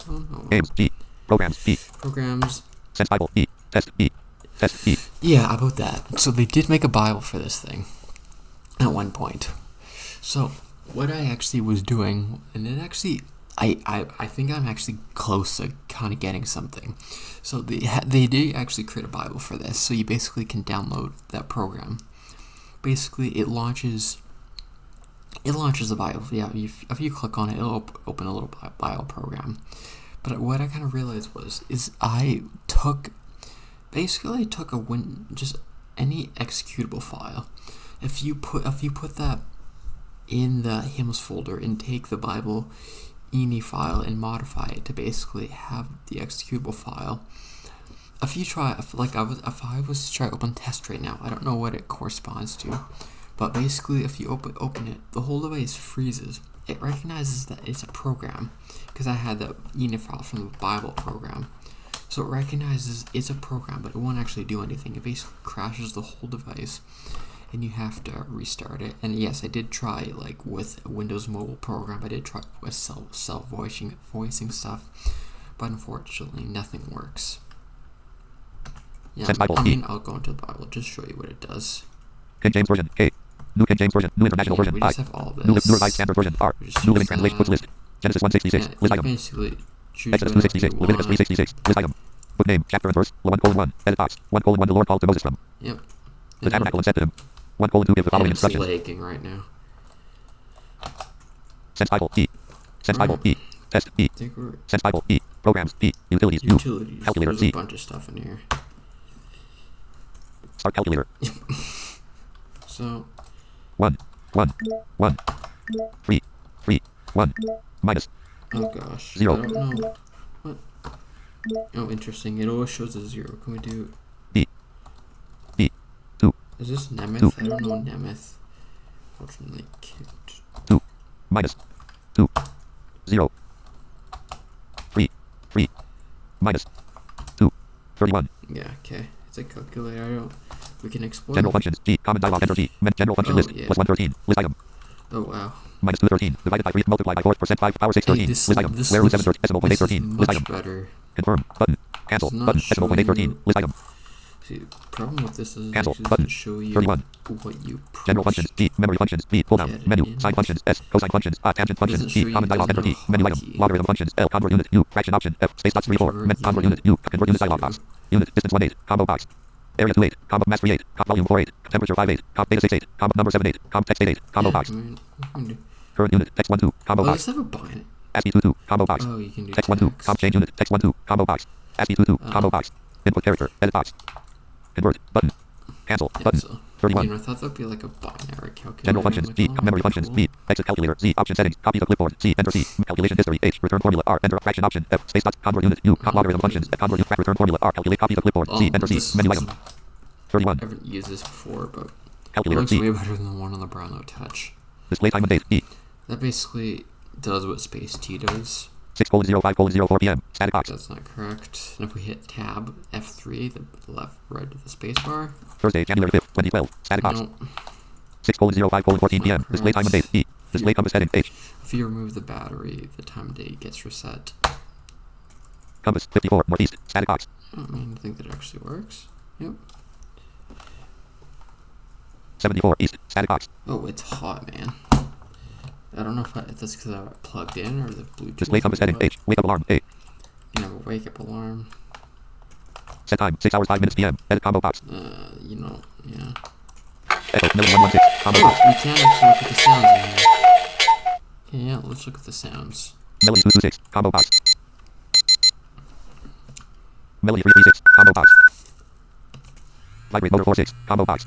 Speaker 1: Oh, no.
Speaker 2: Games. B. Programs. B.
Speaker 1: Programs.
Speaker 2: Sense Bible. B. Test. B. Test. B.
Speaker 1: Yeah, about that. So they did make a Bible for this thing at one point. So what I actually was doing, and it actually, I think I'm actually close to kind of getting something. So they did actually create a Bible for this. So you basically can download that program. Basically, it launches the Bible. Yeah, if you click on it, it'll open a little Bible program. But what I kind of realized is I took just any executable file. If you put that in the hymns folder and take the Bible ini file and modify it to basically have the executable file. If I was to try open test right now, I don't know what it corresponds to, but basically if you open it, the whole device freezes. It recognizes that it's a program because I had the ini file from the Bible program. So it recognizes it's a program, but it won't actually do anything. It basically crashes the whole device. and you have to restart it. And yes, I did try, like, with a Windows Mobile program, I did try with voicing stuff, but unfortunately nothing works. Yeah, I mean, I'll go into the Bible, just show you what it does.
Speaker 2: King James Version, A. New King James Version, New International Version,
Speaker 1: We
Speaker 2: I.
Speaker 1: just have all this.
Speaker 2: New Revised Standard Version, R. New Living Translation, Books List. Genesis 166, list item.
Speaker 1: Basically choose
Speaker 2: Exodus
Speaker 1: whatever
Speaker 2: 266,
Speaker 1: you
Speaker 2: Leviticus
Speaker 1: want.
Speaker 2: 366, list item. Book name, chapter and verse, 1:1, edit box, 1:1 the Lord called to Moses from.
Speaker 1: Yep.
Speaker 2: The tabernacle and said to him, 1:2 give the following instructions.
Speaker 1: It's lagging right now.
Speaker 2: Sense Bible, E. Sense Bible, E. Test, E. Sense Bible, E. Programs, E. Utilities, U. Calculator,
Speaker 1: There's
Speaker 2: Z.
Speaker 1: a bunch of stuff in here.
Speaker 2: Start calculator.
Speaker 1: So
Speaker 2: 1, 1, 1, 3, 3, 1, minus.
Speaker 1: Oh gosh.
Speaker 2: 0.
Speaker 1: I don't know. What? Oh, interesting. It always shows a 0. Can we do...
Speaker 2: B. B. 2.
Speaker 1: Is this Nemeth?
Speaker 2: 2.
Speaker 1: I don't know Nemeth. Fortunately, can't.
Speaker 2: 2. Minus. 2. 0. 3. 3. Minus. 2. 31.
Speaker 1: Yeah, okay. It's a calculator. I don't... We can explore...
Speaker 2: General functions, G. Common dialog, enter G. General function list,
Speaker 1: yeah.
Speaker 2: plus 113. List item.
Speaker 1: Oh, wow.
Speaker 2: Minus 213. Divided by 3, multiplied by 4, % 5 power 6 13.
Speaker 1: Hey, this
Speaker 2: list item. Where root 7 13. Decimal point 8 13. List item.
Speaker 1: Better.
Speaker 2: Confirm. Button. Cancel. Button. Decimal point 8 13. List item.
Speaker 1: See, the problem with this is
Speaker 2: Cancel.
Speaker 1: it
Speaker 2: Button.
Speaker 1: doesn't show you
Speaker 2: 31.
Speaker 1: what you push.
Speaker 2: General functions, G. Memory functions, B. Pull down. Menu. Sine functions, S. Cosine functions, tangent functions,
Speaker 1: Doesn't show
Speaker 2: G.
Speaker 1: you-
Speaker 2: Common dialog, enter
Speaker 1: doesn't
Speaker 2: G.
Speaker 1: have a
Speaker 2: Menu item.
Speaker 1: hotkey.
Speaker 2: Logarithm functions, L. Convert unit, U. Fraction option, F. Space dots 3 4. Convert unit, U. Convert unit dialog box. Unit. Distance 1 8. Combo box. Area 2 8. Combo mass 3 8. Volume 4 8. Temperature 5 8. Data 6 8. Number 7 8. Text 8 8. Combo box.
Speaker 1: I mean, what can we do?
Speaker 2: Current unit. Text 1 2. Combo
Speaker 1: Oh,
Speaker 2: box.
Speaker 1: let's have a binary.
Speaker 2: ASCII 2 2. Combo box.
Speaker 1: Oh, you can do
Speaker 2: Text 1 2.
Speaker 1: text.
Speaker 2: Change unit. Text 1 2. Combo box. ASCII 2 2. Combo box. Input character. Edit box. Convert. Button. Cancel. Button.
Speaker 1: So,
Speaker 2: 31.
Speaker 1: you know, I thought that'd be like a binary calculator.
Speaker 2: General functions, G. Memory functions, B. Exit calculator, Z. Option settings. Copy the clipboard, C. Enter C. Calculation history, H. Return formula, R. Enter fraction option, F. Space dots. Convert unit, U. Logarithm functions, F. Convert unit. Return formula, R. Calculate. Copy the clipboard, C. Enter C. Menu item. 31.
Speaker 1: I haven't used this before, but it
Speaker 2: Calculator,
Speaker 1: looks
Speaker 2: C.
Speaker 1: way better than the one on the Brownlow Touch.
Speaker 2: Display time and date, E.
Speaker 1: That basically does what Space T does.
Speaker 2: 6:05:04 p.m. Static box.
Speaker 1: That's not correct. And if we hit Tab F3, the left, right of the spacebar.
Speaker 2: Thursday, January 5th, 2012. Static box.
Speaker 1: No.
Speaker 2: 6:05:14 p.m. Display time and date, E. Display compass heading, H.
Speaker 1: If you remove the battery, the time date gets reset.
Speaker 2: Compass 54 northeast. Static box.
Speaker 1: I mean, I think that actually works. Yep.
Speaker 2: 74 east. Static box.
Speaker 1: Oh, it's hot, man. I don't know if that's because I plugged in or the Bluetooth.
Speaker 2: Display compass heading, H. Wake up alarm, A.
Speaker 1: You have a wake up alarm.
Speaker 2: Set time 6 hours 5 minutes p.m. Edit combo box.
Speaker 1: You know, yeah.
Speaker 2: Echo 116. Combo
Speaker 1: Oh,
Speaker 2: box.
Speaker 1: we can actually look at the sounds in here. Okay, yeah, let's look at the sounds.
Speaker 2: Melody 226. Combo box. Melody 336. Combo box. Vibrate motor 46. Combo box.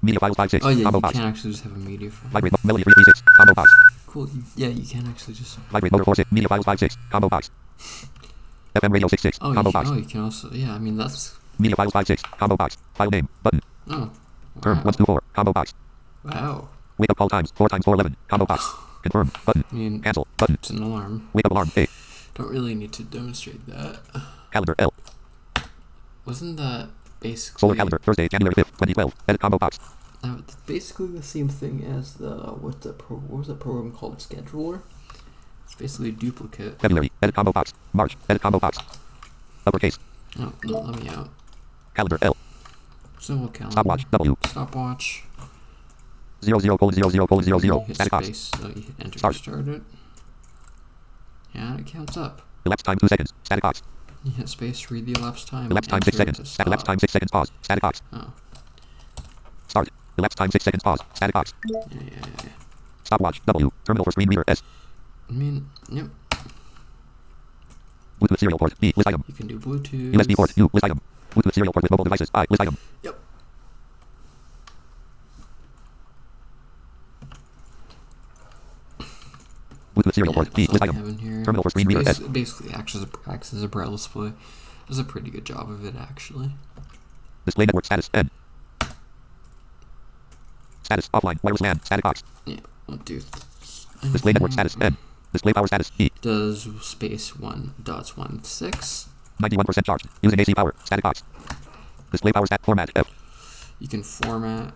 Speaker 2: Media files 56.
Speaker 1: Oh yeah,
Speaker 2: Combo
Speaker 1: you
Speaker 2: box.
Speaker 1: can actually just have a media file.
Speaker 2: Vibrate Melody 336. Combo box.
Speaker 1: Cool. Yeah, you can actually just.
Speaker 2: Vibrate motor 46. Media files 56. Combo box. FM radio 66.
Speaker 1: Oh,
Speaker 2: Combo
Speaker 1: you
Speaker 2: box.
Speaker 1: can, you can also. Yeah, I mean that's.
Speaker 2: Media files 56. Combo box. File name. Button.
Speaker 1: Oh.
Speaker 2: Term
Speaker 1: Wow.
Speaker 2: 124. Combo box.
Speaker 1: Wow.
Speaker 2: Wake up call times 4 times 411. Combo box. Confirm. Button.
Speaker 1: I mean,
Speaker 2: Cancel. Button.
Speaker 1: it's an alarm.
Speaker 2: Wake up alarm. A.
Speaker 1: Don't really need to demonstrate that.
Speaker 2: Calendar L.
Speaker 1: Wasn't that basically?
Speaker 2: Solar calendar. Thursday, January 5th, 2012. Edit combo box.
Speaker 1: It's basically the same thing as the what was that program called? Scheduler. It's basically a duplicate.
Speaker 2: February. Edit combo box. March. Edit combo box. Uppercase.
Speaker 1: No, let me out.
Speaker 2: Calendar L.
Speaker 1: Symbol calendar.
Speaker 2: Stopwatch. W.
Speaker 1: Stopwatch.
Speaker 2: 00:00:00.
Speaker 1: You hit
Speaker 2: Static box.
Speaker 1: space. You hit enter
Speaker 2: Start.
Speaker 1: to start it. And it counts up.
Speaker 2: Elapsed time 2 seconds. Static box.
Speaker 1: You hit space to read the elapsed time.
Speaker 2: Elapsed time 6
Speaker 1: enter to
Speaker 2: seconds.
Speaker 1: stop.
Speaker 2: Elapsed time 6 seconds. Pause. Static box.
Speaker 1: Oh.
Speaker 2: Start. Elapsed time 6 seconds. Pause. Static box.
Speaker 1: Yeah.
Speaker 2: Stopwatch. W. Terminal for screen reader. S.
Speaker 1: I mean, yep.
Speaker 2: Bluetooth serial port. B. List item.
Speaker 1: You can do Bluetooth.
Speaker 2: USB port. U. List item. Bluetooth serial port with mobile devices. I. List item.
Speaker 1: Yep.
Speaker 2: Bluetooth serial
Speaker 1: Yeah,
Speaker 2: port. B.
Speaker 1: that's
Speaker 2: List
Speaker 1: all we
Speaker 2: item.
Speaker 1: have in here.
Speaker 2: Terminal for screen reader. S.
Speaker 1: Basically acts as a braille display. Does a pretty good job of it actually.
Speaker 2: Display network status. N. Status. Offline. Wireless LAN. Static box.
Speaker 1: Yeah, we'll do.
Speaker 2: Display network status. N. Display power status. E.
Speaker 1: Does space 1.16.
Speaker 2: 91% charged. Using AC power. Static box. Display power stat format. F.
Speaker 1: You can format.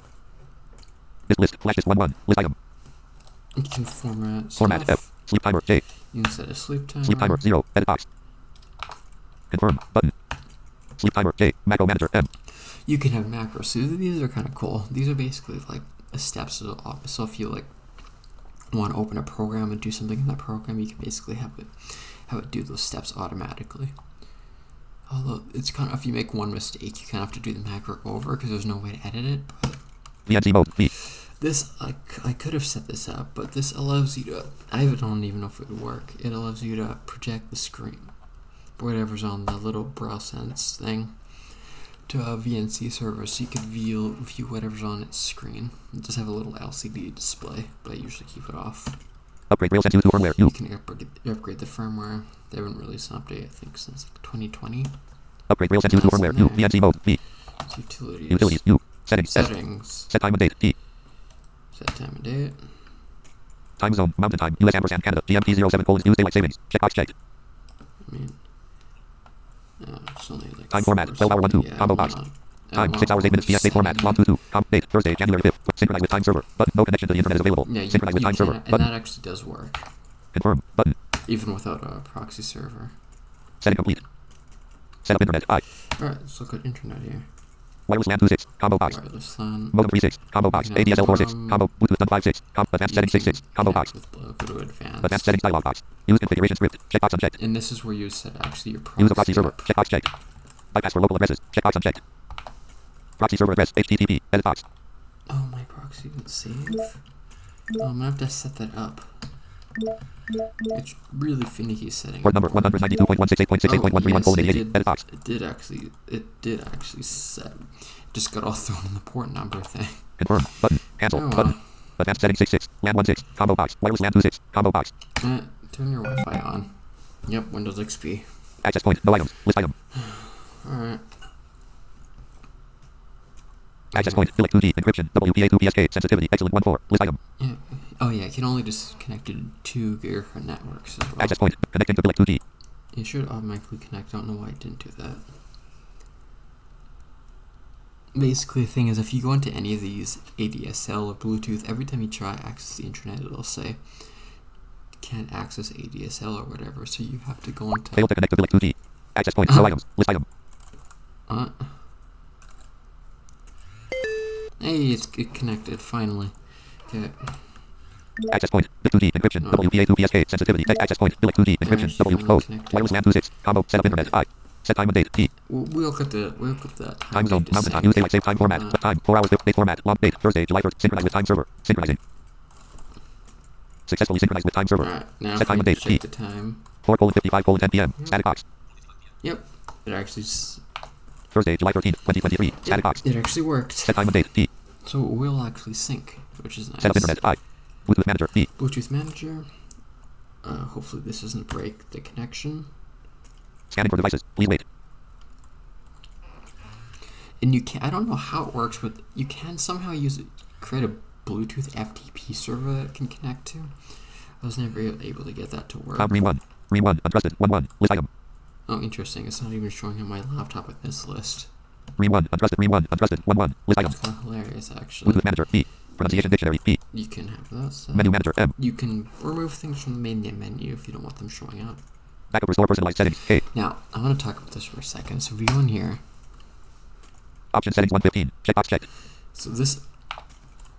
Speaker 2: This list. Flash list 1 1. List item.
Speaker 1: You can format
Speaker 2: Format
Speaker 1: stuff.
Speaker 2: F. Sleep timer J.
Speaker 1: You can set a sleep timer.
Speaker 2: Sleep timer 0. Edit box. Confirm button. Sleep timer J. Macro manager M.
Speaker 1: You can have macros. So these are kind of cool. These are basically like a steps. So if you like want to open a program and do something in that program, you can basically have it do those steps automatically. Although it's kind of, if you make one mistake, you kind of have to do the macro over because there's no way to edit it. But
Speaker 2: VNC mode V.
Speaker 1: this I could have set this up, but this allows you to. I don't even know if it would work. It allows you to project the screen, whatever's on the little braille sense thing, to a VNC server, so you could view whatever's on its screen. It does have a little LCD display, but I usually keep it off.
Speaker 2: Upgrade braille sense to firmware U.
Speaker 1: You can upgrade the firmware. They haven't released an update, I think, since like 2020.
Speaker 2: Upgrade braille sense to firmware U. VNC mode V.
Speaker 1: Utilities.
Speaker 2: Utilities U. Settings.
Speaker 1: Settings.
Speaker 2: Set time and date T.
Speaker 1: Set time and date.
Speaker 2: Time zone. Mountain time. US ampersand Canada. GMT 07 : News daylight savings. Checkbox checked.
Speaker 1: I mean, it's only like
Speaker 2: Time format. 12 hour 1 2.
Speaker 1: Yeah,
Speaker 2: Combo box. Time 6 hours 8 minutes. PSA format. 1 2 2. Date Thursday January 5th. Synchronize with time server. Button. No connection to the internet is available.
Speaker 1: Yeah,
Speaker 2: Synchronize with time server.
Speaker 1: and
Speaker 2: Button.
Speaker 1: that actually does work,
Speaker 2: Confirm. Button.
Speaker 1: even without a proxy server.
Speaker 2: Setting complete. Set up internet. I.
Speaker 1: Alright, let's look at internet here.
Speaker 2: Wireless LAN 26. Combo box.
Speaker 1: Wireless LAN.
Speaker 2: Modem 36. Combo box.
Speaker 1: You can have
Speaker 2: ADSL 46.
Speaker 1: modem.
Speaker 2: Combo. Bluetooth done 56. Advanced settings 66. Combo box.
Speaker 1: With go to advanced.
Speaker 2: Advanced settings dialog box. Use configuration script. Checkbox unchecked.
Speaker 1: And this is where you set actually your proxy.
Speaker 2: Use a proxy server.
Speaker 1: up.
Speaker 2: Checkbox checked. Bypass for local addresses. Checkbox unchecked. Proxy server address. HTTP. Edit box.
Speaker 1: Oh, my proxy didn't save. Oh, I'm gonna have to set that up. It's really finicky setting.
Speaker 2: Port number 192.168.68.131:88.
Speaker 1: yes,
Speaker 2: Edit box.
Speaker 1: it did actually set. It just got all thrown in the port number thing.
Speaker 2: Confirm. Button. Cancel.
Speaker 1: Oh,
Speaker 2: Button. Advanced settings 66. LAN 16. Combo box. Wireless LAN 26. Combo box.
Speaker 1: Turn your Wi-Fi on. Yep, Windows XP.
Speaker 2: Access point. No items. List item.
Speaker 1: Alright.
Speaker 2: Access point. Delete 2G. Encryption. WPA2PSK. Sensitivity. Excellent 1.4. List item.
Speaker 1: Yeah. Oh yeah, you can only just connect it to your networks as well.
Speaker 2: Access point. Connecting to Delete 2G.
Speaker 1: It should automatically connect. I don't know why it didn't do that. Basically, the thing is, if you go into any of these ADSL or Bluetooth, every time you try to access the internet, it'll say can't access ADSL or whatever. So you have to go into.
Speaker 2: Failed to connect to Delete 2G. Access point. No items. List item.
Speaker 1: Hey, it connected finally. Okay.
Speaker 2: Access point. Delete 2G. Encryption.
Speaker 1: No.
Speaker 2: WPA2PSK. Sensitivity. Access point. Delete 2G. Encryption.
Speaker 1: Actually,
Speaker 2: W.
Speaker 1: finally
Speaker 2: Code.
Speaker 1: connected.
Speaker 2: Wireless LAN 26. Combo. Set up internet. I. Set time and date. T.
Speaker 1: We'll look at the
Speaker 2: Time zone.
Speaker 1: date
Speaker 2: Mountain time.
Speaker 1: to
Speaker 2: Use daylight save time format. Time. 4 hours. Date format. Log date. Thursday, July 1st. Synchronize with time server. Synchronizing. Successfully synchronized with time server.
Speaker 1: Alright, now
Speaker 2: Set
Speaker 1: if
Speaker 2: time
Speaker 1: we
Speaker 2: and date.
Speaker 1: check
Speaker 2: T.
Speaker 1: the time.
Speaker 2: 4:55:10 p.m. Static box.
Speaker 1: Yep, it actually
Speaker 2: Thursday, July 13th, 2023. Static box.
Speaker 1: it actually worked.
Speaker 2: Set time and date. T.
Speaker 1: So it will actually sync, which is nice.
Speaker 2: Set up internet. I. Bluetooth manager. T.
Speaker 1: Bluetooth manager. Hopefully this doesn't break the connection.
Speaker 2: Scanning for devices. Please wait.
Speaker 1: And you can I don't know how it works, but you can somehow create a Bluetooth FTP server that it can connect to. I was never able to get that to work.
Speaker 2: Re 1. Re 1. Untrusted. 1 1. List item.
Speaker 1: Oh, interesting. It's not even showing on my laptop with this list.
Speaker 2: Re 1. Untrusted. Re 1. Untrusted. 1 1. List item.
Speaker 1: It's kind of hilarious, actually.
Speaker 2: Bluetooth manager. P. Pronunciation dictionary. P.
Speaker 1: You can have that set.
Speaker 2: Menu manager. M.
Speaker 1: You can remove things from the main menu if you don't want them showing up.
Speaker 2: Backup restore personalized settings. K.
Speaker 1: Now, I want to talk about this for a second. So if you go in here,
Speaker 2: Option settings 115. Checkbox checked.
Speaker 1: so this,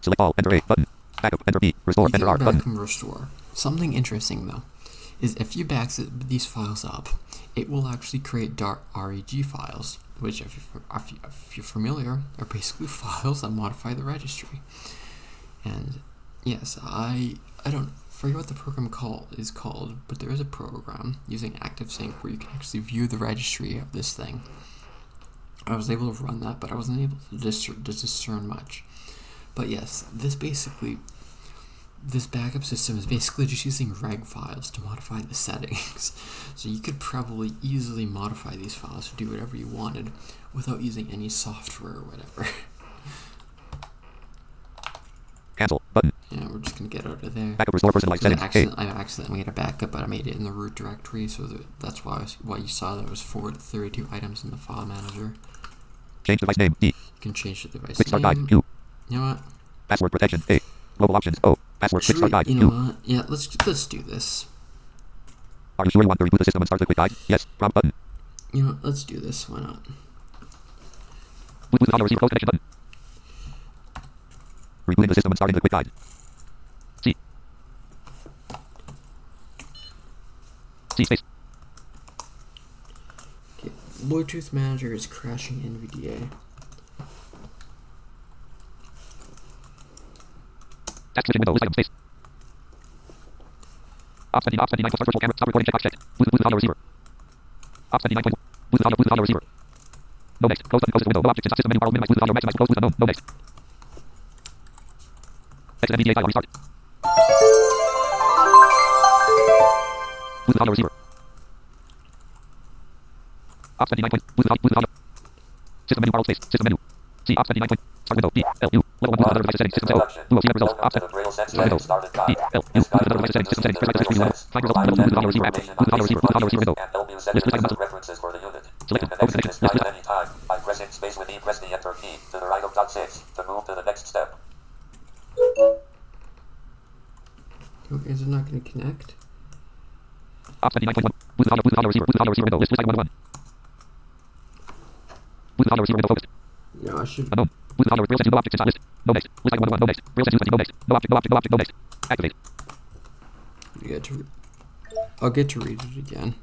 Speaker 2: Select all. Enter A. Button. Backup. Enter B. Restore.
Speaker 1: you can
Speaker 2: Enter R.
Speaker 1: back
Speaker 2: Button.
Speaker 1: and restore. Something interesting though, is if you back these files up, it will actually create .reg files, which if you're familiar, are basically files that modify the registry. And yes, I don't forget what the program is called, but there is a program using ActiveSync where you can actually view the registry of this thing. I was able to run that, but I wasn't able to discern much. But yes, this backup system is basically just using reg files to modify the settings. So you could probably easily modify these files to do whatever you wanted without using any software or whatever.
Speaker 2: Cancel. Button.
Speaker 1: Yeah, we're just gonna get out of there.
Speaker 2: Backup restore personalized settings. K.
Speaker 1: I accidentally made a backup, but I made it in the root directory, so that's why you saw there was 32 items in the file manager.
Speaker 2: Change device name. D.
Speaker 1: You can change the device
Speaker 2: Quick start
Speaker 1: name.
Speaker 2: guide. Q.
Speaker 1: You know what?
Speaker 2: Password protection. A. Global options. O. Password. Quick start guide.
Speaker 1: You know
Speaker 2: Q.
Speaker 1: what? Yeah, let's do this.
Speaker 2: Are you sure you want to reboot the system and start the quick guide? Yes. Prompt button.
Speaker 1: You know what? Let's do this. Why not?
Speaker 2: Bluetooth audio receiver close connection button. Rebooting the system and starting the quick guide. C. C space.
Speaker 1: Okay. Bluetooth manager is crashing NVDA.
Speaker 2: Task switching window. List item space. Ops 29. Start virtual camera. Stop recording. Checkbox checked. Bluetooth audio receiver. Ops 29. Bluetooth audio receiver. No next. Close button. Close the window. No objects inside system menu bar. Minimize Bluetooth audio. Maximize. Close Bluetooth. No next. Exit NVDA file. Restart. Bluetooth audio receiver. Ops 29. Bluetooth audio. System menu bar. Space. System menu. C. Ops 29. Start window. B. L. U. Level 1. Bluetooth other devices settings. System code. Blue. See results. Ops. Start window. B. L. U. Bluetooth other devices settings. System settings. Press screen level. Find results. Bluetooth audio receiver. Active. Bluetooth audio receiver. Bluetooth audio receiver window. List items.
Speaker 3: References for the unit.
Speaker 2: Selected.
Speaker 3: You can
Speaker 2: Open
Speaker 3: exit
Speaker 2: connection.
Speaker 3: this guide at any time by pressing space with E. Press the enter key to the right of dot 6 to move to the next step.
Speaker 1: Okay, is it not going to connect?
Speaker 2: Ops 29.1. Bluetooth audio receiver. Bluetooth audio receiver window. List item 1 of 1. Bluetooth audio receiver window focused.
Speaker 1: No, I should.
Speaker 2: Unknown. Bluetooth audio braille sensing. No objects inside list. No next. List item 1 of 1. No next. Braille sensing. No next. No object. No object. No object. No next. Activate.
Speaker 1: You get to. I'll get to read it again.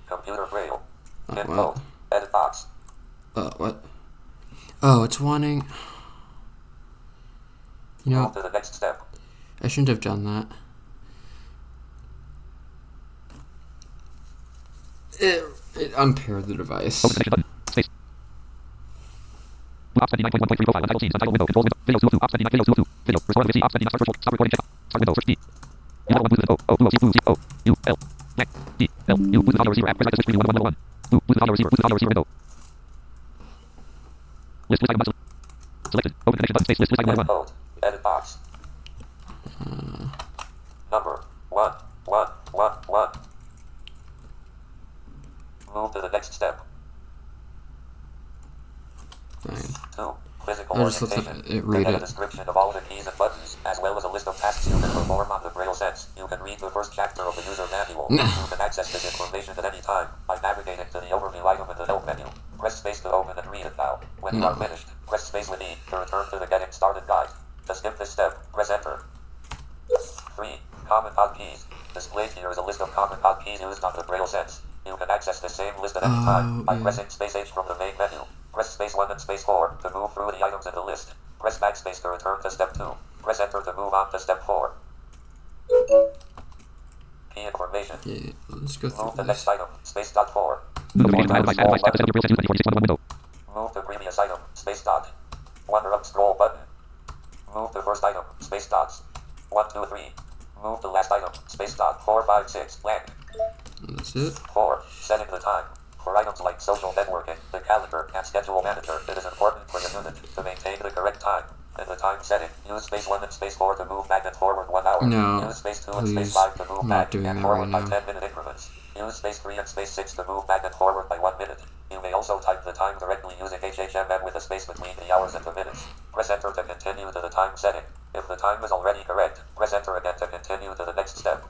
Speaker 3: Computer braille.
Speaker 1: Oh,
Speaker 3: Info.
Speaker 1: well.
Speaker 3: Edit box.
Speaker 1: What? Oh, it's wanting. You know,
Speaker 3: Move to the next step.
Speaker 1: I shouldn't have done that. It unpaired the device.
Speaker 2: Open connection button. Space. Ops 29.1.3 profile. Untitled scenes. Untitled window. Controls window. Video 2 of 2. Ops 29. Video 2 of 2. Video. Restore with C. Ops 29. Start virtual. Stop recording. Check. Start window. Search D. U level 1 Bluetooth. O. Blue. C. Blue. C. O. U. L. Mac. D. L. U. Bluetooth audio receiver. App. Press the switch screen. 1 1 1 1. Bluetooth audio receiver. Bluetooth audio receiver window. List item button. Selected. Open connection button. Space. List item 1 1.
Speaker 3: Code. Edit box. Number 1 1 1 1. Move to the next step.
Speaker 1: Fine.
Speaker 3: 2. Physical
Speaker 1: I'll just let
Speaker 3: orientation.
Speaker 1: it read
Speaker 3: Get a
Speaker 1: it.
Speaker 3: description of all the keys and buttons, as well as a list of tasks you can perform on the Braille Sense. You can read the first chapter of the user manual. You can access this information at any time by navigating to the overview item in the help menu. Press space to open and read it now. When you are finished, press space with E to return to the Getting Started guide. To skip this step, press enter. 3. Common odd keys. Displayed here is a list of common odd keys used on the Braille Sense. You can access the same list at any time by pressing space H from the main menu. Press space 1 and space 4 to move through the items in the list. Press backspace to return to step 2. Press enter to move on to step 4. Key information.
Speaker 1: Yeah, let's go
Speaker 3: Move
Speaker 1: through
Speaker 3: to
Speaker 1: this.
Speaker 3: next item, space dot 4.
Speaker 2: Move
Speaker 3: Move to previous item, space dot. 1 up scroll button. Move to first item, space dots. 1 2 3. Move to last item, space dot 4 5 6 blank.
Speaker 1: That's it.
Speaker 3: 4. Setting the time. For items like social networking, the calendar, and schedule manager, it is important for your unit to maintain the correct time. In the time setting, use space 1 and space 4 to move back and forward 1 hour.
Speaker 1: No,
Speaker 3: Use space 2 and
Speaker 1: please.
Speaker 3: space 5 to move
Speaker 1: I'm
Speaker 3: back
Speaker 1: not doing
Speaker 3: and
Speaker 1: that
Speaker 3: forward
Speaker 1: right
Speaker 3: by
Speaker 1: now.
Speaker 3: 10-minute increments. Use space 3 and space 6 to move back and forward by 1 minute. You may also type the time directly using HHMM with a space between the hours and the minutes. Press enter to continue to the time setting. If the time is already correct, press enter again to continue to the next step.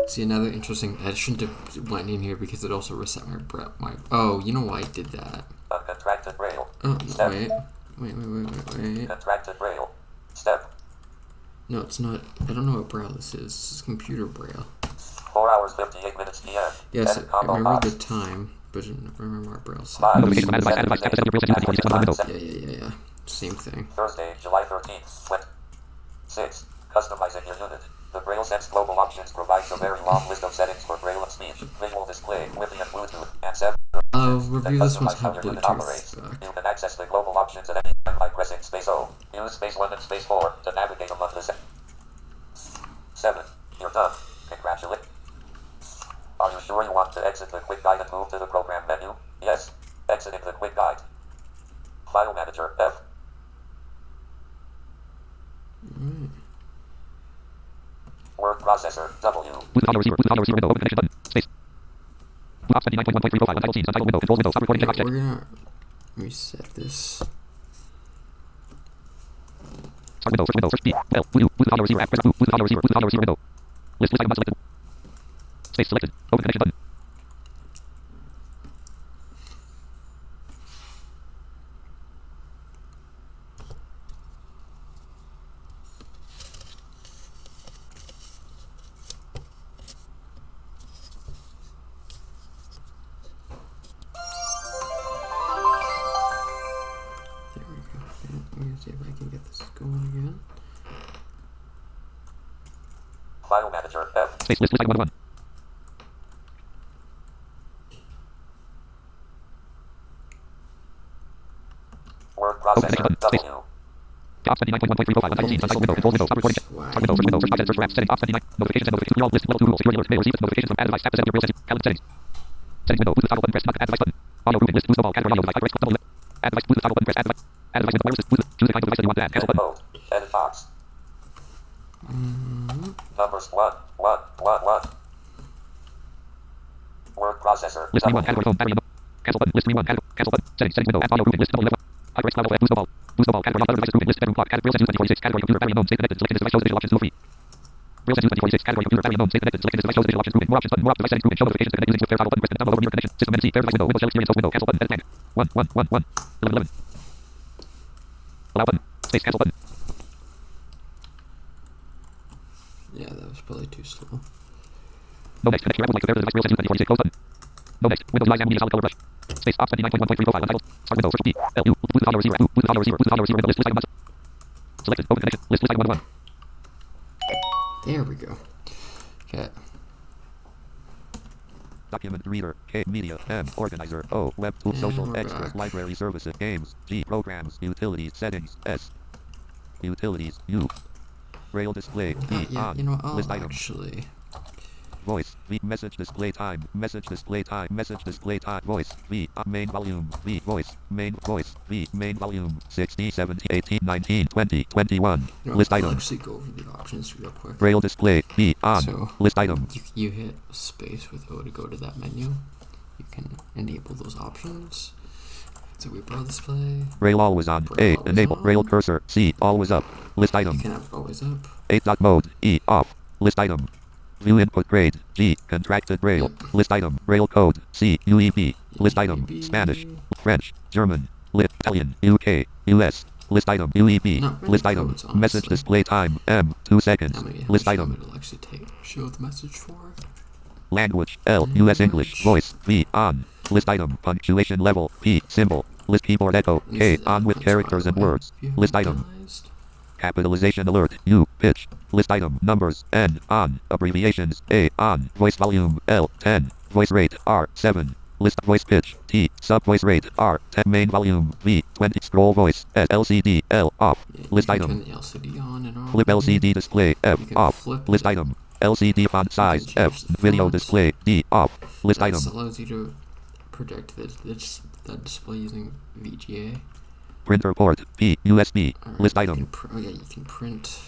Speaker 1: See, another interesting. I shouldn't have went in here because it also reset my. Oh, you know why I did that?
Speaker 3: Uncontracted braille.
Speaker 1: Oh,
Speaker 3: Step.
Speaker 1: wait.
Speaker 3: Contracted braille. Step.
Speaker 1: No, it's not. I don't know what braille this is. This is computer braille.
Speaker 3: 4 hours 58 minutes PM.
Speaker 1: Yes,
Speaker 3: Edit
Speaker 1: I
Speaker 3: combo
Speaker 1: remember
Speaker 3: box.
Speaker 1: the time, but I don't remember what braille says.
Speaker 3: 5.
Speaker 1: Yeah. Same thing.
Speaker 3: Thursday, July 13th. 6. Customizing your unit. The Braille Sense Global Options provides a very long list of settings for Braille and speech, visual display, Wi-Fi and Bluetooth, and 7
Speaker 1: I'll
Speaker 3: options
Speaker 1: review
Speaker 3: that
Speaker 1: this one's
Speaker 3: customize how
Speaker 1: have
Speaker 3: your unit
Speaker 1: Bluetooth.
Speaker 3: operates.
Speaker 1: Fuck.
Speaker 3: You can access the global options at any time by pressing space O. Use space 1 and space 4 to navigate among the 7. You're done. Congratulations. Are you sure you want to exit the quick guide and move to the program menu? Yes. Exiting the quick guide. File manager F. Word processor W.
Speaker 2: Bluetooth audio receiver window. Open connection button. Space. Ops 29.1.3 profile. Untitled scenes. Untitled window. Controls window. Stop recording. Checkbox checked.
Speaker 1: We're gonna reset this.
Speaker 2: Start window. Search window. Search B. L. Bluetooth audio receiver. App. Press Bluetooth audio receiver. Bluetooth audio receiver window. List item not selected. Space selected. Open connection button.
Speaker 1: There we go. Yeah, let me see if I can get this going again.
Speaker 3: File manager F.
Speaker 2: Space list item 1.
Speaker 3: Word processor W.
Speaker 2: Ops 79.1.3 profile. Untitled scenes. Untitled window. Control window. Stop recording.
Speaker 1: Wow.
Speaker 2: Start window. Search window. Search by settings. Search for apps. Settings. Ops 79. Notifications and notifications. All list. Level 2 rules. Security alerts. Mail. Receive notifications from add device. Tap to set up your braille settings. Calendar settings. Settings window. Bluetooth toggle button. Press not add device button. Audio grouping list. Boost of all. Category audio device. Double left. Add device. Bluetooth toggle button. Press add device. Add device window. Wireless. Bluetooth. Choose the kind of device that you want to add. Cancel
Speaker 3: Edit
Speaker 2: button.
Speaker 3: mode. Edit box. Numbers 1, 1, 1, 1. Word processor
Speaker 2: List 3 1.
Speaker 3: W.
Speaker 2: Category phone. Battery. Cancel button. List 3 1. Cancel button. Settings. Settings window. Add audio grouping list. Double left. High price level. Boost of all. Boost of all. Category. Other devices grouping list. Bedroom clock. Category. Braille sense use 2046. Category computer. Battery unknown. Stay connected. Selecting this device. Shows visual options. Feel free. Braille sense use 2046. Category computer. Battery unknown. Stay connected. Selecting this device. Shows visual options. Grouping. More options button. More device settings grouping. Show notifications to connect using with fair toggle button. Press the download over your connection. System NC. Fair device window. Windows shell experience host window. Cancel button. Edit blank. 1 1 1 1. 11 11. Allow button. Space. Cancel button.
Speaker 1: Yeah, that was probably too slow.
Speaker 2: No next. Connect your Apple like to the device. Braille sense use 2046. Close button. No next. Windows Live Media solid color brush. Space. Ops 79.1.3 profile. Untitled. Start window. Search B. L. U. Bluetooth audio receiver. Bluetooth audio receiver. Bluetooth audio receiver window. List. List item not selected. Open connection. List. List item 1 1.
Speaker 1: There we go. Okay.
Speaker 2: Document reader. K. Media. M. Organizer. O. Web tool.
Speaker 1: And
Speaker 2: Social.
Speaker 1: we're
Speaker 2: Extras.
Speaker 1: back.
Speaker 2: Library services. Games. G. Programs. Utilities. Settings. S. Utilities. U. Braille display. B.
Speaker 1: Yeah,
Speaker 2: On.
Speaker 1: you know what? I'll
Speaker 2: List item.
Speaker 1: actually.
Speaker 2: Voice. V. Message display time. Message display time. Message display time. Voice. V. Main volume. V. Voice. Main voice. V. Main volume. 60, 70, 18, 19, 20, 21.
Speaker 1: You know,
Speaker 2: List
Speaker 1: I'll
Speaker 2: item.
Speaker 1: actually go over the options real quick.
Speaker 2: Braille display. B. On.
Speaker 1: So,
Speaker 2: List item.
Speaker 1: You hit space with O to go to that menu. You can enable those options. So we braille display.
Speaker 2: Braille always on.
Speaker 1: Braille
Speaker 2: A.
Speaker 1: always
Speaker 2: Enable.
Speaker 1: on.
Speaker 2: Braille cursor. C. Always up. List
Speaker 1: You
Speaker 2: item.
Speaker 1: can have always up.
Speaker 2: 8 dot mode. E. Off. List item. View input grade. G. Contracted Braille.
Speaker 1: Yep.
Speaker 2: List item. Braille code. C. UEB. List item.
Speaker 1: UEB.
Speaker 2: Spanish. French. German. Lit. Italian. UK. US. List item. UEB.
Speaker 1: Not many
Speaker 2: List item.
Speaker 1: codes,
Speaker 2: Message
Speaker 1: honestly.
Speaker 2: display time. M. 2 seconds.
Speaker 1: How many
Speaker 2: List
Speaker 1: how
Speaker 2: item.
Speaker 1: it'll actually show the message for?
Speaker 2: Language. L. US English.
Speaker 1: Language.
Speaker 2: Voice. V. On. List item. Punctuation level. P. Symbol. List keyboard echo.
Speaker 1: This
Speaker 2: K.
Speaker 1: is
Speaker 2: On with
Speaker 1: icons,
Speaker 2: characters
Speaker 1: by
Speaker 2: and
Speaker 1: the way,
Speaker 2: words.
Speaker 1: if you
Speaker 2: List
Speaker 1: haven't
Speaker 2: item.
Speaker 1: realized.
Speaker 2: Capitalization alert. U. Pitch. List item. Numbers. N. On. Abbreviations. A. On. Voice volume. L. 10. Voice rate. R. 7. List voice pitch. T. Sub voice rate. R. 10. Main volume. V. 20. Scroll voice. S. LCD. L. Off.
Speaker 1: Yeah, you
Speaker 2: List
Speaker 1: can
Speaker 2: item.
Speaker 1: turn the LCD on and off.
Speaker 2: Flip LCD display. F.
Speaker 1: You can
Speaker 2: Off.
Speaker 1: flip
Speaker 2: List
Speaker 1: it.
Speaker 2: item. LCD font size.
Speaker 1: change
Speaker 2: F.
Speaker 1: the
Speaker 2: Video
Speaker 1: font.
Speaker 2: display. D. Off. List
Speaker 1: That
Speaker 2: item.
Speaker 1: allows you to project that display using VGA.
Speaker 2: Printer port. P. USB.
Speaker 1: Alright,
Speaker 2: List
Speaker 1: you
Speaker 2: item.
Speaker 1: can you can print.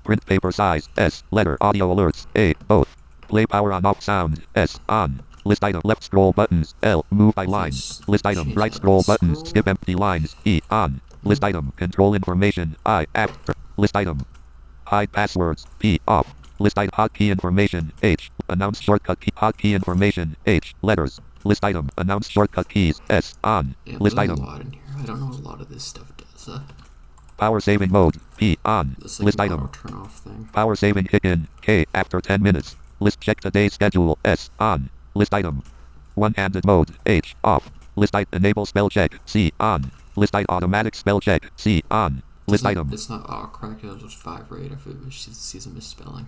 Speaker 2: Print paper size. S. Letter. Audio alerts. A. Both. Play power on off sound. S. On. List item. Left scroll buttons. L. Move by lines. List item.
Speaker 1: change
Speaker 2: Right
Speaker 1: that
Speaker 2: scroll
Speaker 1: scroll.
Speaker 2: buttons. Skip empty lines. E. On. List item. Control information. I. After. List item. Hide passwords. P. Off. List item. Hotkey information. H. Announce shortcut key. Hotkey information. H. Letters. List item. Announce shortcut keys. S. On.
Speaker 1: Yeah,
Speaker 2: List
Speaker 1: there's
Speaker 2: item.
Speaker 1: a lot in here. I don't know what a lot of this stuff does.
Speaker 2: Power saving mode. P. On.
Speaker 1: This
Speaker 2: List
Speaker 1: like
Speaker 2: item.
Speaker 1: power turn off thing.
Speaker 2: Power saving kick in. K. After 10 minutes. List check today's schedule. S. On. List item. One-handed mode. H. Off. List item. Enable spell check. C. On. List item. Automatic spell check. C. On. List item.
Speaker 1: It's not autocorrect. It'll just vibrate if it sees a misspelling.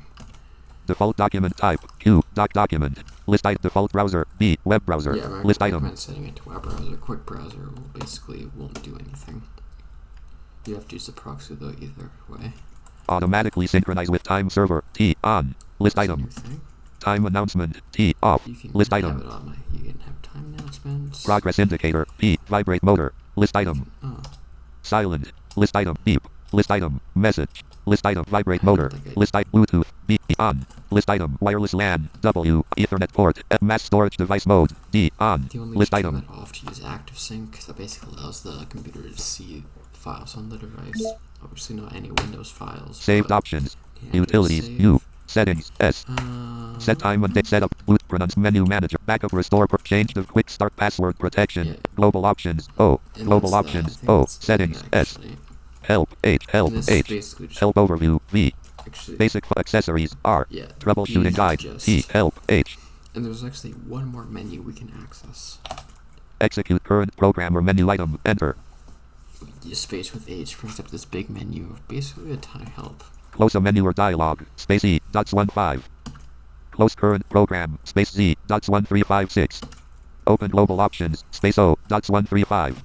Speaker 2: Default document type. Q. Document. List item. Default browser. B. Web browser.
Speaker 1: Yeah,
Speaker 2: List
Speaker 1: I
Speaker 2: item.
Speaker 1: recommend setting it to web browser. Quick browser will basically won't do anything. You have to use the proxy though either way.
Speaker 2: Automatically synchronize with time server. T. On. List
Speaker 1: That's a
Speaker 2: item.
Speaker 1: new thing.
Speaker 2: Time announcement. T. Off.
Speaker 1: You can
Speaker 2: List
Speaker 1: have
Speaker 2: item.
Speaker 1: it on you can have time announcements.
Speaker 2: Progress indicator. P. Vibrate motor. List item.
Speaker 1: Oh,
Speaker 2: Silent. List item. Beep. List item. Message. List item. Vibrate
Speaker 1: I don't
Speaker 2: motor.
Speaker 1: think I-
Speaker 2: List item. Bluetooth. B. On. List item. Wireless LAN. W. Ethernet port. F. Mass storage device mode. D. On.
Speaker 1: the only
Speaker 2: List
Speaker 1: way to turn
Speaker 2: item.
Speaker 1: that off to use ActiveSync. That basically allows the computer to see files on the device. Obviously not any Windows files.
Speaker 2: Saved
Speaker 1: but
Speaker 2: options.
Speaker 1: yeah,
Speaker 2: Utilities.
Speaker 1: save.
Speaker 2: U. Settings. S. Set time and date setup. Boot pronounce menu manager. Backup restore. Change the quick start password protection.
Speaker 1: Yeah.
Speaker 2: Global options. O.
Speaker 1: And
Speaker 2: Global
Speaker 1: that's
Speaker 2: options.
Speaker 1: that. I think
Speaker 2: O.
Speaker 1: that's
Speaker 2: Settings.
Speaker 1: it,
Speaker 2: S.
Speaker 1: actually.
Speaker 2: Help. H. Help.
Speaker 1: And this
Speaker 2: H.
Speaker 1: is basically just
Speaker 2: Help overview. V.
Speaker 1: actually
Speaker 2: Basic accessories. R.
Speaker 1: yeah.
Speaker 2: Troubleshooting
Speaker 1: these are
Speaker 2: guide.
Speaker 1: just-
Speaker 2: T. Help. H.
Speaker 1: And there's actually one more menu we can access.
Speaker 2: Execute current program or menu item. Enter.
Speaker 1: The space with H brings up this big menu of basically a ton of help.
Speaker 2: Close a menu or dialog. Space E. Dots 15. Close current program. Space Z. Dots 1356. Open global options. Space O. Dots 135.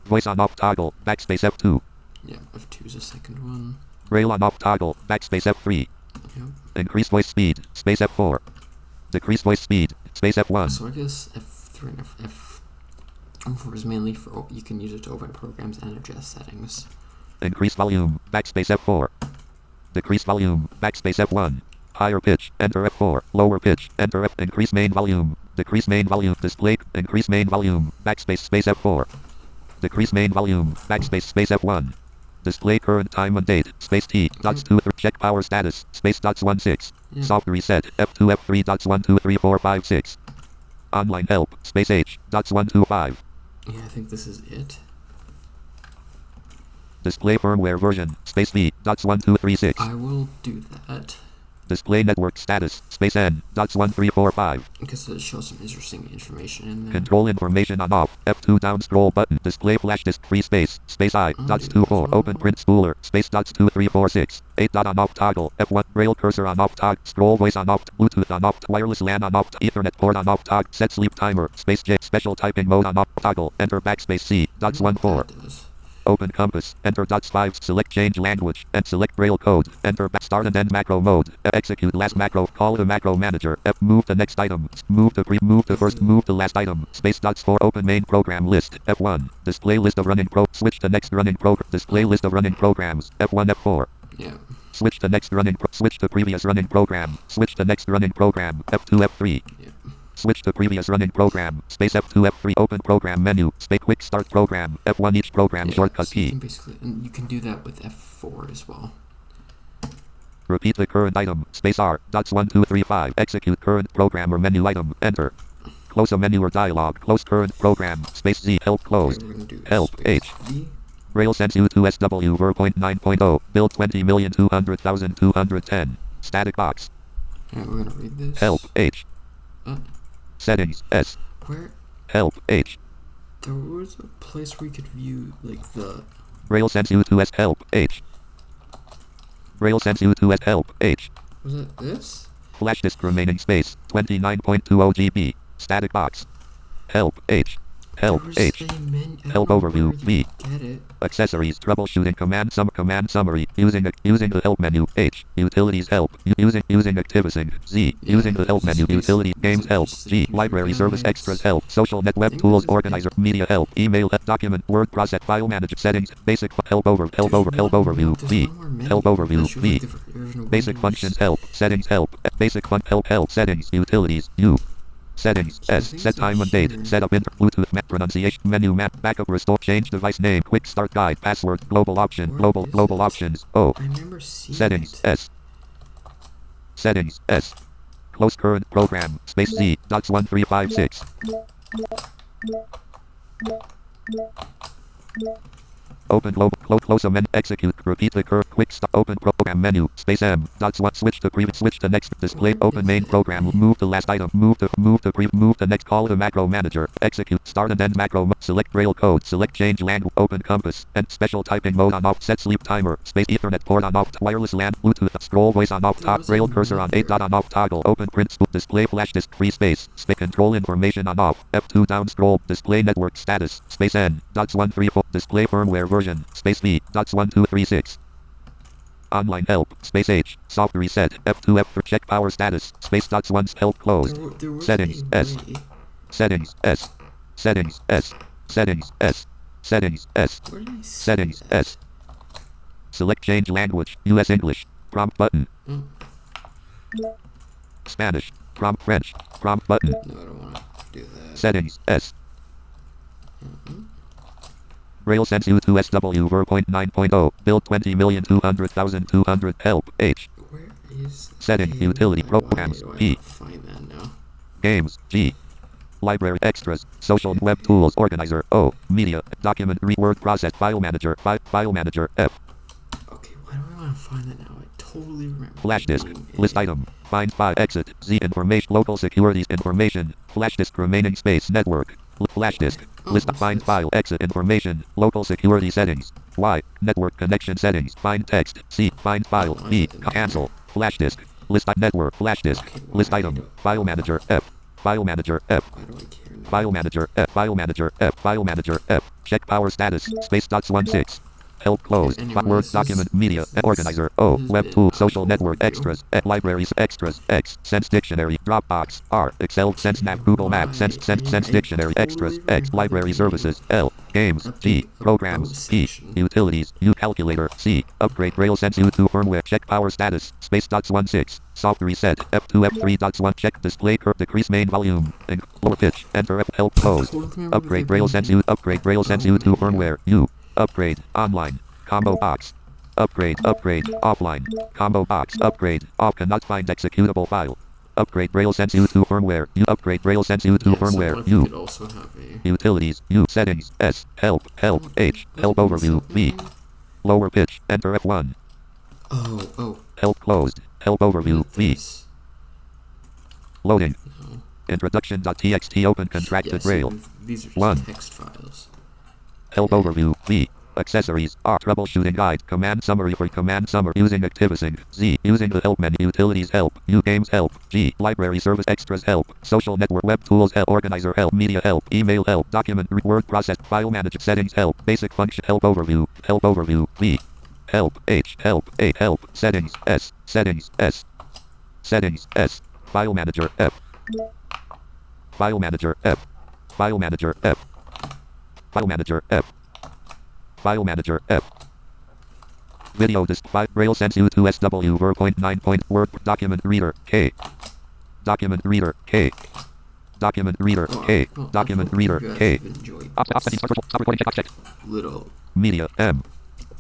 Speaker 2: Voice on off toggle. Backspace F2.
Speaker 1: Yeah, F2 is the second one.
Speaker 2: Braille on off toggle. Backspace F3.
Speaker 1: Yep.
Speaker 2: Increase voice speed. Space F4. Decrease voice speed. Space F1.
Speaker 1: So I guess F3 and F4 is mainly for, you can use it to open programs and adjust settings.
Speaker 2: Increase volume. Backspace F4. Decrease volume. Backspace F1. Higher pitch. Enter F4. Lower pitch. Enter F. Increase main volume. Decrease main volume. Display. Increase main volume. Backspace space F4. Decrease main volume. Backspace space F1. Display current time and date. Space T. Dots 2 3. Check power status. Space dots 1 6.
Speaker 1: Yeah.
Speaker 2: Soft reset. F2 F3 dots 1 2 3 4 5 6. Online help. Space H. Dots 1 2 5.
Speaker 1: Yeah, I think this is it.
Speaker 2: Display firmware version. Space V. Dots 1 2 3 6.
Speaker 1: I will do that
Speaker 2: Display network status. Space N. Dots 1 3 4 5.
Speaker 1: because it shows some interesting information in there.
Speaker 2: Control information on off. F2 down scroll button. Display flash disk free space. Space I. Dots 2 4. Open print spooler. Space dots 2 3 4 6. 8 dot on off toggle. F1. Braille cursor on off toggle. Scroll voice on off. Bluetooth on off. Wireless LAN on off. Ethernet port on off toggle. Set sleep timer. Space J. Special typing mode on off toggle. Enter backspace C. Dots 1 4.
Speaker 1: That does.
Speaker 2: Open compass. Enter dots 5. Select change language. And select braille code. Enter start and end macro mode. Execute last macro. Call the macro manager. F. Move the next item. Move the move the first. Move the last item. Space dots 4. Open main program list. F1. Display list of running switch to next running program. Display list of running programs. F1 F4.
Speaker 1: Yeah.
Speaker 2: Switch to next running switch to previous running program. Switch to next running program. F2 F3.
Speaker 1: Yeah.
Speaker 2: Switch to previous running program. Space F2 F3. Open program menu. Space quick start program. F1 each program
Speaker 1: Yeah,
Speaker 2: shortcut
Speaker 1: so you
Speaker 2: key.
Speaker 1: can basically, and you can do that with F4 as well.
Speaker 2: Repeat the current item. Space R. Dots 1 2 3 5. Execute current program or menu item. Enter. Close a menu or dialog. Close current program. Space Z. Help closed.
Speaker 1: Okay, we're gonna do
Speaker 2: Help
Speaker 1: space
Speaker 2: H.
Speaker 1: V.
Speaker 2: Braille sense U2SW ver. 9.0. Build 20,200,210. Static box.
Speaker 1: Alright, we're gonna read this.
Speaker 2: Help H.
Speaker 1: Uh,
Speaker 2: Settings S.
Speaker 1: where
Speaker 2: Help H.
Speaker 1: there was a place where you could view like the
Speaker 2: Braille sense U2S help H. Braille sense U2S help H.
Speaker 1: was it this?
Speaker 2: Flash disk remaining space 29.20 GB. Static box. Help H. Help
Speaker 1: There was
Speaker 2: H.
Speaker 1: a menu. I
Speaker 2: Help
Speaker 1: don't know
Speaker 2: overview,
Speaker 1: where you
Speaker 2: V.
Speaker 1: Get it?
Speaker 2: Accessories troubleshooting command summary using the help menu H. Utilities help using activising Z.
Speaker 1: Yeah,
Speaker 2: Using the help
Speaker 1: this
Speaker 2: menu
Speaker 1: is
Speaker 2: utility
Speaker 1: basically
Speaker 2: games help
Speaker 1: just
Speaker 2: G.
Speaker 1: user
Speaker 2: Library service
Speaker 1: guides.
Speaker 2: extras help social net web
Speaker 1: think
Speaker 2: tools
Speaker 1: this is
Speaker 2: organizer media help email document word process file manager settings basic help overview V. Help overview V. Basic functions help settings help basic help settings utilities U. Settings S. Set time and date. Set up Bluetooth map pronunciation menu map backup restore change device name quick start guide password global option global options O.
Speaker 1: I remember seeing
Speaker 2: Settings
Speaker 1: it.
Speaker 2: S. Settings S. Close current program. Space Z. Dots 1356. Open global close amend execute repeat the current quick stop open program menu space M dots 1 switch to previous switch to next display open main program move the last item move the next call the macro manager execute start and end macro select braille code select change language open compass and special typing mode on off set sleep timer space ethernet port on off wireless LAN bluetooth scroll voice on off top braille cursor on 8 dot on off toggle open print display flash disk free space control information on off F2 down scroll display network status space N dots 134 display firmware version space V dots 1236 online help space H soft reset F2 F3 check power status space dots 1 help closed
Speaker 1: There was
Speaker 2: settings
Speaker 1: a
Speaker 2: S
Speaker 1: way.
Speaker 2: settings S settings S settings S settings S
Speaker 1: Where did I see
Speaker 2: settings
Speaker 1: that?
Speaker 2: S select change language US English prompt button
Speaker 1: Oh,
Speaker 2: Spanish prompt French prompt button
Speaker 1: no, I don't want to do that.
Speaker 2: settings S Braille Sense U2SW ver. 9.0. Build 20,200,200. Help. H.
Speaker 1: Where is
Speaker 2: Setting.
Speaker 1: A?
Speaker 2: Utility.
Speaker 1: Why
Speaker 2: Programs.
Speaker 1: do I
Speaker 2: P.
Speaker 1: not find that now?
Speaker 2: Games. G. Library extras. Social web tools. Organizer. O. Media. Document. Word process. File manager. File manager. F.
Speaker 1: Okay, why do I want to find that now? I totally remember.
Speaker 2: Flash disk.
Speaker 1: being
Speaker 2: List
Speaker 1: A.
Speaker 2: item. Find 5. Exit. Z. Information. Local securities information. Flash disk. Remaining space. Network. Flash disk.
Speaker 1: Oh,
Speaker 2: List.
Speaker 1: what's
Speaker 2: Find
Speaker 1: this?
Speaker 2: file. Exit information. Local security settings. Y. Network connection settings. Find text. C. Find file.
Speaker 1: why is
Speaker 2: B.
Speaker 1: it in there?
Speaker 2: Cancel. Flash disk. List. Network. Flash disk.
Speaker 1: Okay,
Speaker 2: List
Speaker 1: why
Speaker 2: item.
Speaker 1: do-
Speaker 2: File manager. F. File manager. F.
Speaker 1: Why do I care now?
Speaker 2: File manager F. File manager F. File manager F. Check power status. Space dots 16. Help closed.
Speaker 1: Anyways,
Speaker 2: Word
Speaker 1: this
Speaker 2: document
Speaker 1: is-
Speaker 2: media.
Speaker 1: this is-
Speaker 2: Organizer. O.
Speaker 1: this has
Speaker 2: Web
Speaker 1: been
Speaker 2: tool.
Speaker 1: an
Speaker 2: Social network.
Speaker 1: overview.
Speaker 2: Extras. Libraries. Extras. X. Sense dictionary. Dropbox. R. Excel. Sense map. Google Maps. Sense dictionary. Extras. X. Library services. L. Games. G. Programs. P. Utilities. U. Calculator. C. Upgrade Braille Sense U2 firmware. Check power status. Space dots 16. Soft reset. F2 F3 dots 1. Check display curve. Decrease main volume. And lower pitch. Enter F. Help closed. Upgrade Braille Sense U. Upgrade Braille Sense U2 firmware. U. Upgrade. Online. Combo box. Upgrade. Offline. Combo box. Upgrade. Off. Cannot find executable file. Upgrade Braille Sense U2 firmware. U. Upgrade Braille Sense U2 firmware.
Speaker 1: You
Speaker 2: U.
Speaker 1: could also have a...
Speaker 2: Utilities. U. Settings. S. Help. H. Help overview. V. Lower pitch. Enter F1.
Speaker 1: Oh.
Speaker 2: Help closed. Help overview. V.
Speaker 1: This.
Speaker 2: Loading.
Speaker 1: No.
Speaker 2: Introduction.txt open contracted
Speaker 1: Yes,
Speaker 2: Braille.
Speaker 1: these are just
Speaker 2: 1.
Speaker 1: text files.
Speaker 2: Help overview. V. Accessories. R. Troubleshooting guide. Command summary for command summary using Activisync. Z. Using the help menu. Utilities help. U. Games help. G. Library service extras help. Social network web tools help. Organizer help. Media help. Email help. Document word process. File manager settings help. Basic function help overview. Help overview. V. Help. H. Help. A. Help. Settings. S. Settings. S. Settings. S. File manager F. File manager F. File manager F. File manager F. File manager F. Video disk 5 Braille Sense U2SW ver. 9. Word document reader K. Document reader K. Document reader K. Document reader K.
Speaker 1: Little
Speaker 2: Media M.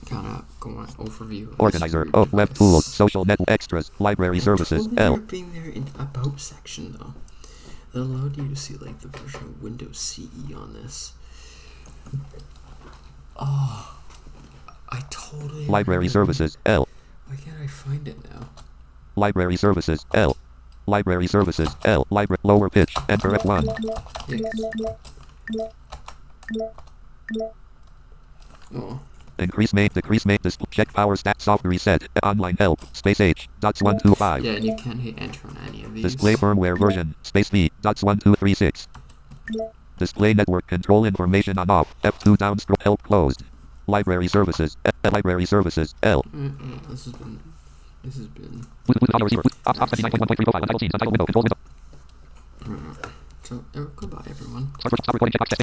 Speaker 1: kind of going overview. of this
Speaker 2: Organizer
Speaker 1: weird
Speaker 2: O. Web
Speaker 1: device.
Speaker 2: tools. Social network extras. Library services
Speaker 1: Totally
Speaker 2: L.
Speaker 1: remember being there in about section though. That allowed you to see like the version of Windows CE on this. Oh, I totally.
Speaker 2: Library
Speaker 1: remember-
Speaker 2: services L.
Speaker 1: Why can't I find it now?
Speaker 2: Library services L. Library services L. Library lower pitch. Enter F1.
Speaker 1: Oh,
Speaker 2: Increase main. Decrease main. Display. Check power stat. Soft reset. Online help. Space H. Dots 125.
Speaker 1: yeah, and you can't hit enter on any of these.
Speaker 2: Display firmware version. Space V. Dots 1236. Display network control information on off. F2 down stroke. Help closed. Library services. Library services L.
Speaker 1: This has been. So, goodbye, everyone.